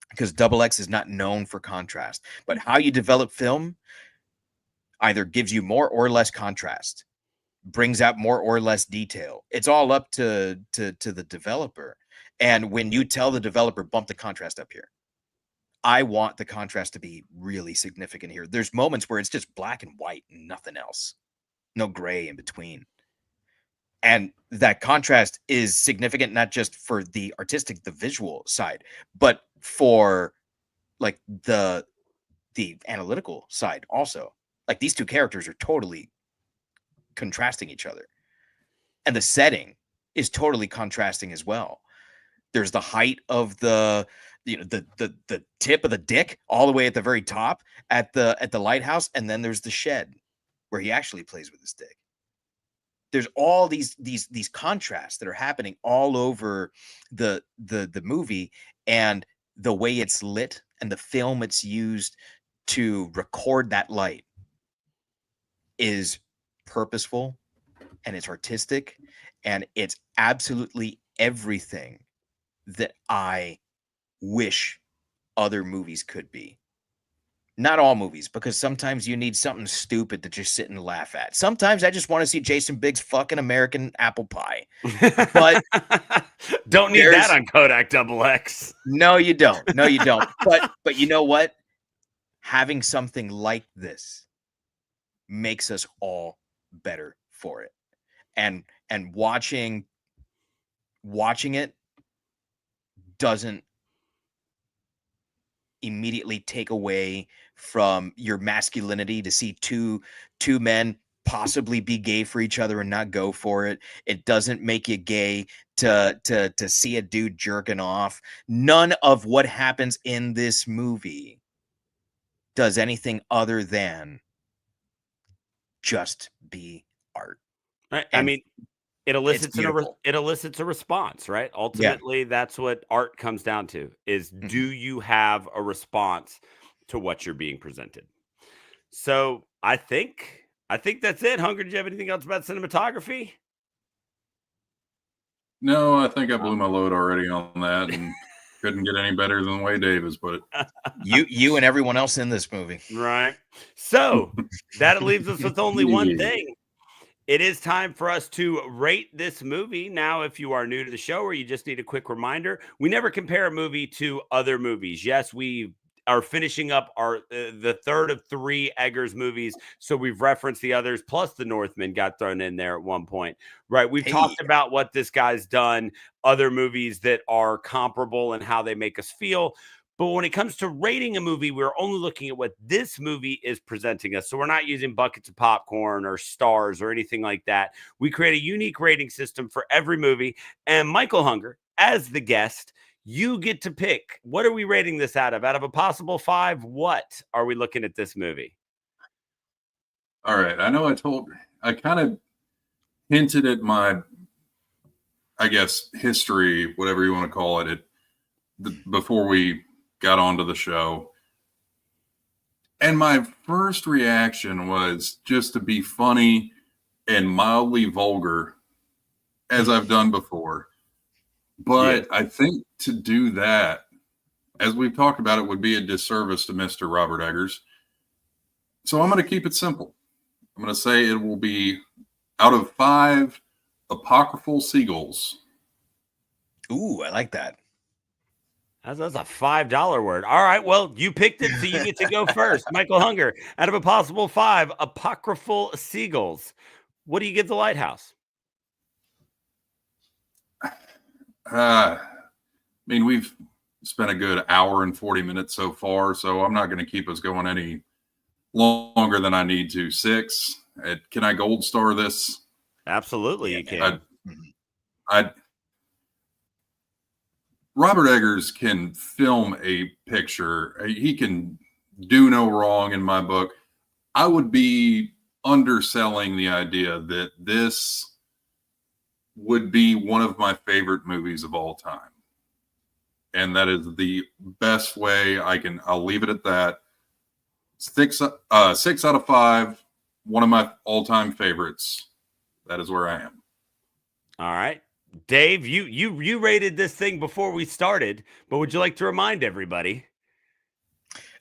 because Double X is not known for contrast. But how you develop film either gives you more or less contrast, brings out more or less detail. It's all up to the developer. And when you tell the developer, bump the contrast up here, I want the contrast to be really significant here. There's moments where it's just black and white and nothing else. No gray in between. And that contrast is significant, not just for the artistic, the visual side, but for like the analytical side also. Like these two characters are totally contrasting each other. And the setting is totally contrasting as well. There's the height of the tip of the dick all the way at the very top at the lighthouse, and then there's the shed where he actually plays with his dick. There's all these contrasts that are happening all over the movie, and the way it's lit and the film it's used to record that light is purposeful, and it's artistic, and it's absolutely everything that I wish other movies could be. Not all movies, because sometimes you need something stupid to just sit and laugh at. Sometimes I just want to see Jason Biggs fucking American apple pie. But don't need that on Kodak Double X. No, you don't. No, you don't. But you know what? Having something like this makes us all better for it. And watching it doesn't immediately take away from your masculinity to see two men possibly be gay for each other and not go for it. It doesn't make you gay to see a dude jerking off. None of what happens in this movie does anything other than just be art. I mean, it elicits a response, right? Ultimately, that's what art comes down to is do you have a response to what you're being presented? So I think that's it. Hunger, did you have anything else about cinematography? No, I think I blew my load already on that and couldn't get any better than the way Davis put it. You and everyone else in this movie. Right. So that leaves us with only one thing. It is time for us to rate this movie. Now, if you are new to the show or you just need a quick reminder, we never compare a movie to other movies. Yes, we are finishing up our the third of 3 Eggers movies, so we've referenced the others, plus the Northman got thrown in there at one point. Right, we've talked about what this guy's done, other movies that are comparable and how they make us feel. But when it comes to rating a movie, we're only looking at what this movie is presenting us. So we're not using buckets of popcorn or stars or anything like that. We create a unique rating system for every movie. And Michael Hunger, as the guest, you get to pick. What are we rating this out of? Out of a possible 5, what are we looking at this movie? All right. I know I kind of hinted at my, I guess, history, whatever you want to call it, before we got onto the show. And my first reaction was just to be funny and mildly vulgar, as I've done before. But I think to do that, as we've talked about, it would be a disservice to Mr. Robert Eggers. So I'm going to keep it simple. I'm going to say it will be out of 5 apocryphal seagulls. Ooh, I like that. That's a $5 word. All right, well, you picked it, so you get to go first. Michael Hunger, out of a possible 5 apocryphal seagulls, what do you give the Lighthouse? I mean, we've spent a good hour and 40 minutes so far, so I'm not going to keep us going any longer than I need to. 6. Can I gold star this? Absolutely, you can. Robert Eggers can film a picture. He can do no wrong in my book. I would be underselling the idea that this would be one of my favorite movies of all time. And that is the best way I'll leave it at that. 6 out of 5, one of my all-time favorites. That is where I am. All right. Dave, you rated this thing before we started, but would you like to remind everybody?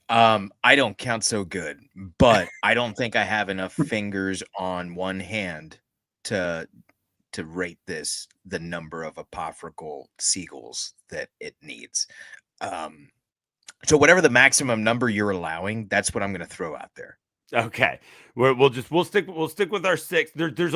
I don't count so good, but I don't think I have enough fingers on one hand to rate this the number of apocryphal seagulls that it needs. So whatever the maximum number you're allowing, that's what I'm going to throw out there. Okay, we'll stick with our 6. There's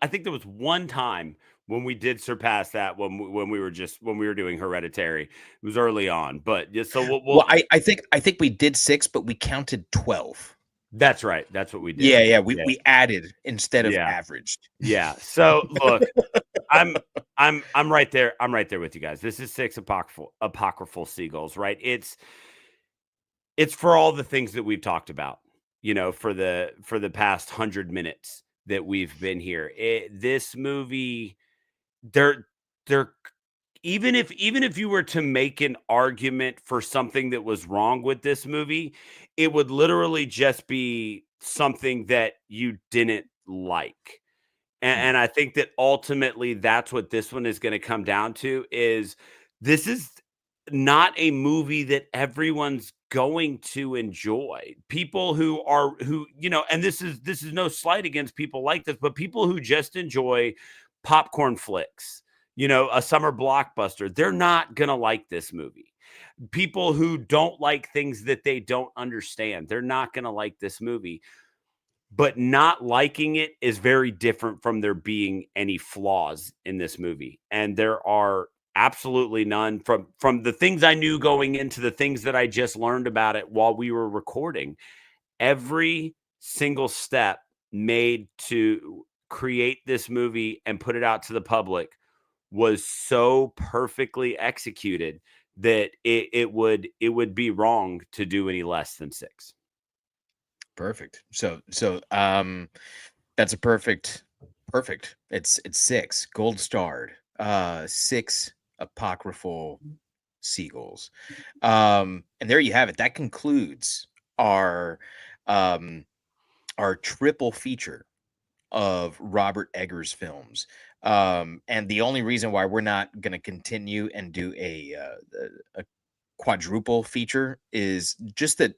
I think there was one time when we did surpass that when we were doing Hereditary. It was early on, but yeah. So well, I think we did 6, but we counted 12. That's right. That's what we did. Yeah. We added instead of averaged. Yeah. So look, I'm right there. I'm right there with you guys. This is 6 apocryphal seagulls, right? It's for all the things that we've talked about, for the past 100 minutes that we've been here. This movie, they're even if you were to make an argument for something that was wrong with this movie, it would literally just be something that you didn't like. And I think that ultimately that's what this one is going to come down to. Is this is not a movie that everyone's going to enjoy. People who and this is no slight against people like this, but people who just enjoy popcorn flicks, a summer blockbuster, they're not going to like this movie. People who don't like things that they don't understand, they're not going to like this movie. But not liking it is very different from there being any flaws in this movie. And there are absolutely none from the things I knew going into the things that I just learned about it while we were recording. Every single step made to create this movie and put it out to the public was so perfectly executed that it would be wrong to do any less than 6. Perfect. So that's a perfect. It's 6 gold starred, 6 apocryphal seagulls. And there you have it. That concludes our triple feature of Robert Eggers films. And the only reason why we're not going to continue and do a quadruple feature is just that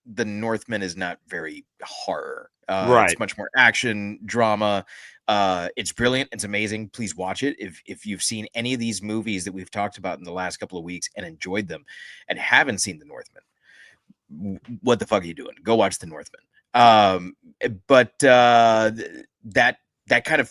The Northman is not very horror. Right. It's much more action, drama. It's brilliant. It's amazing. Please watch it. If you've seen any of these movies that we've talked about in the last couple of weeks and enjoyed them and haven't seen The Northman, what the fuck are you doing? Go watch The Northman. But that kind of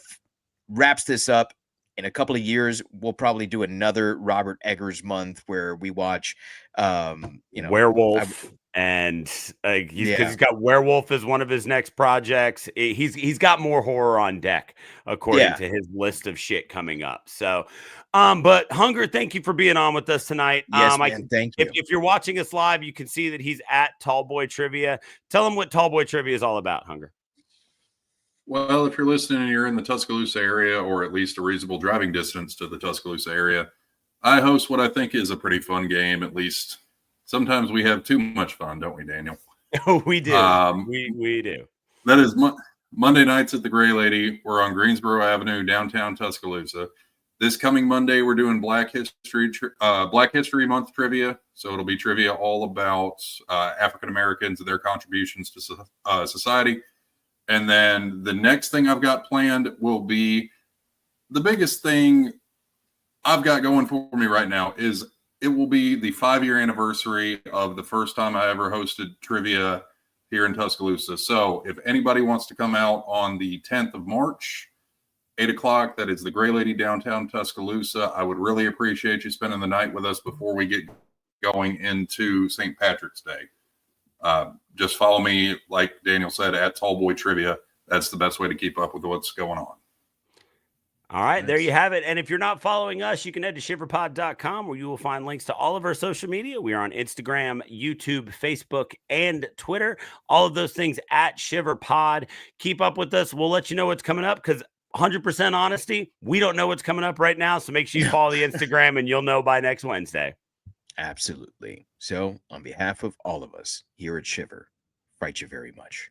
wraps this up. In a couple of years, we'll probably do another Robert Eggers month where we watch, Werewolf. And he's got Werewolf as one of his next projects. He's got more horror on deck, according to his list of shit coming up. So, but Hunger, thank you for being on with us tonight. Yes, man, thank you. If you're watching us live, you can see that he's at Tallboy Trivia. Tell him what Tallboy Trivia is all about, Hunger. Well, if you're listening and you're in the Tuscaloosa area, or at least a reasonable driving distance to the Tuscaloosa area, I host what I think is a pretty fun game, at least. Sometimes we have too much fun, don't we, Daniel? We do. We do. That is Monday nights at the Gray Lady. We're on Greensboro Avenue, downtown Tuscaloosa. This coming Monday, we're doing Black History Month trivia. So it'll be trivia all about African Americans and their contributions to society. And then the next thing I've got planned will be the biggest thing I've got going for me right now is it will be the 5-year anniversary of the first time I ever hosted trivia here in Tuscaloosa. So if anybody wants to come out on the 10th of March, 8 o'clock, that is the Gray Lady, downtown Tuscaloosa, I would really appreciate you spending the night with us before we get going into St. Patrick's Day. Just follow me, like Daniel said, at Tallboy Trivia. That's the best way to keep up with what's going on. All right, there you have it. And if you're not following us, you can head to shiverpod.com where you will find links to all of our social media. We are on Instagram, YouTube, Facebook, and Twitter. All of those things at ShiverPod. Keep up with us. We'll let you know what's coming up because 100% honesty, we don't know what's coming up right now. So make sure you follow the Instagram and you'll know by next Wednesday. Absolutely. So on behalf of all of us here at Shiver, fight you very much.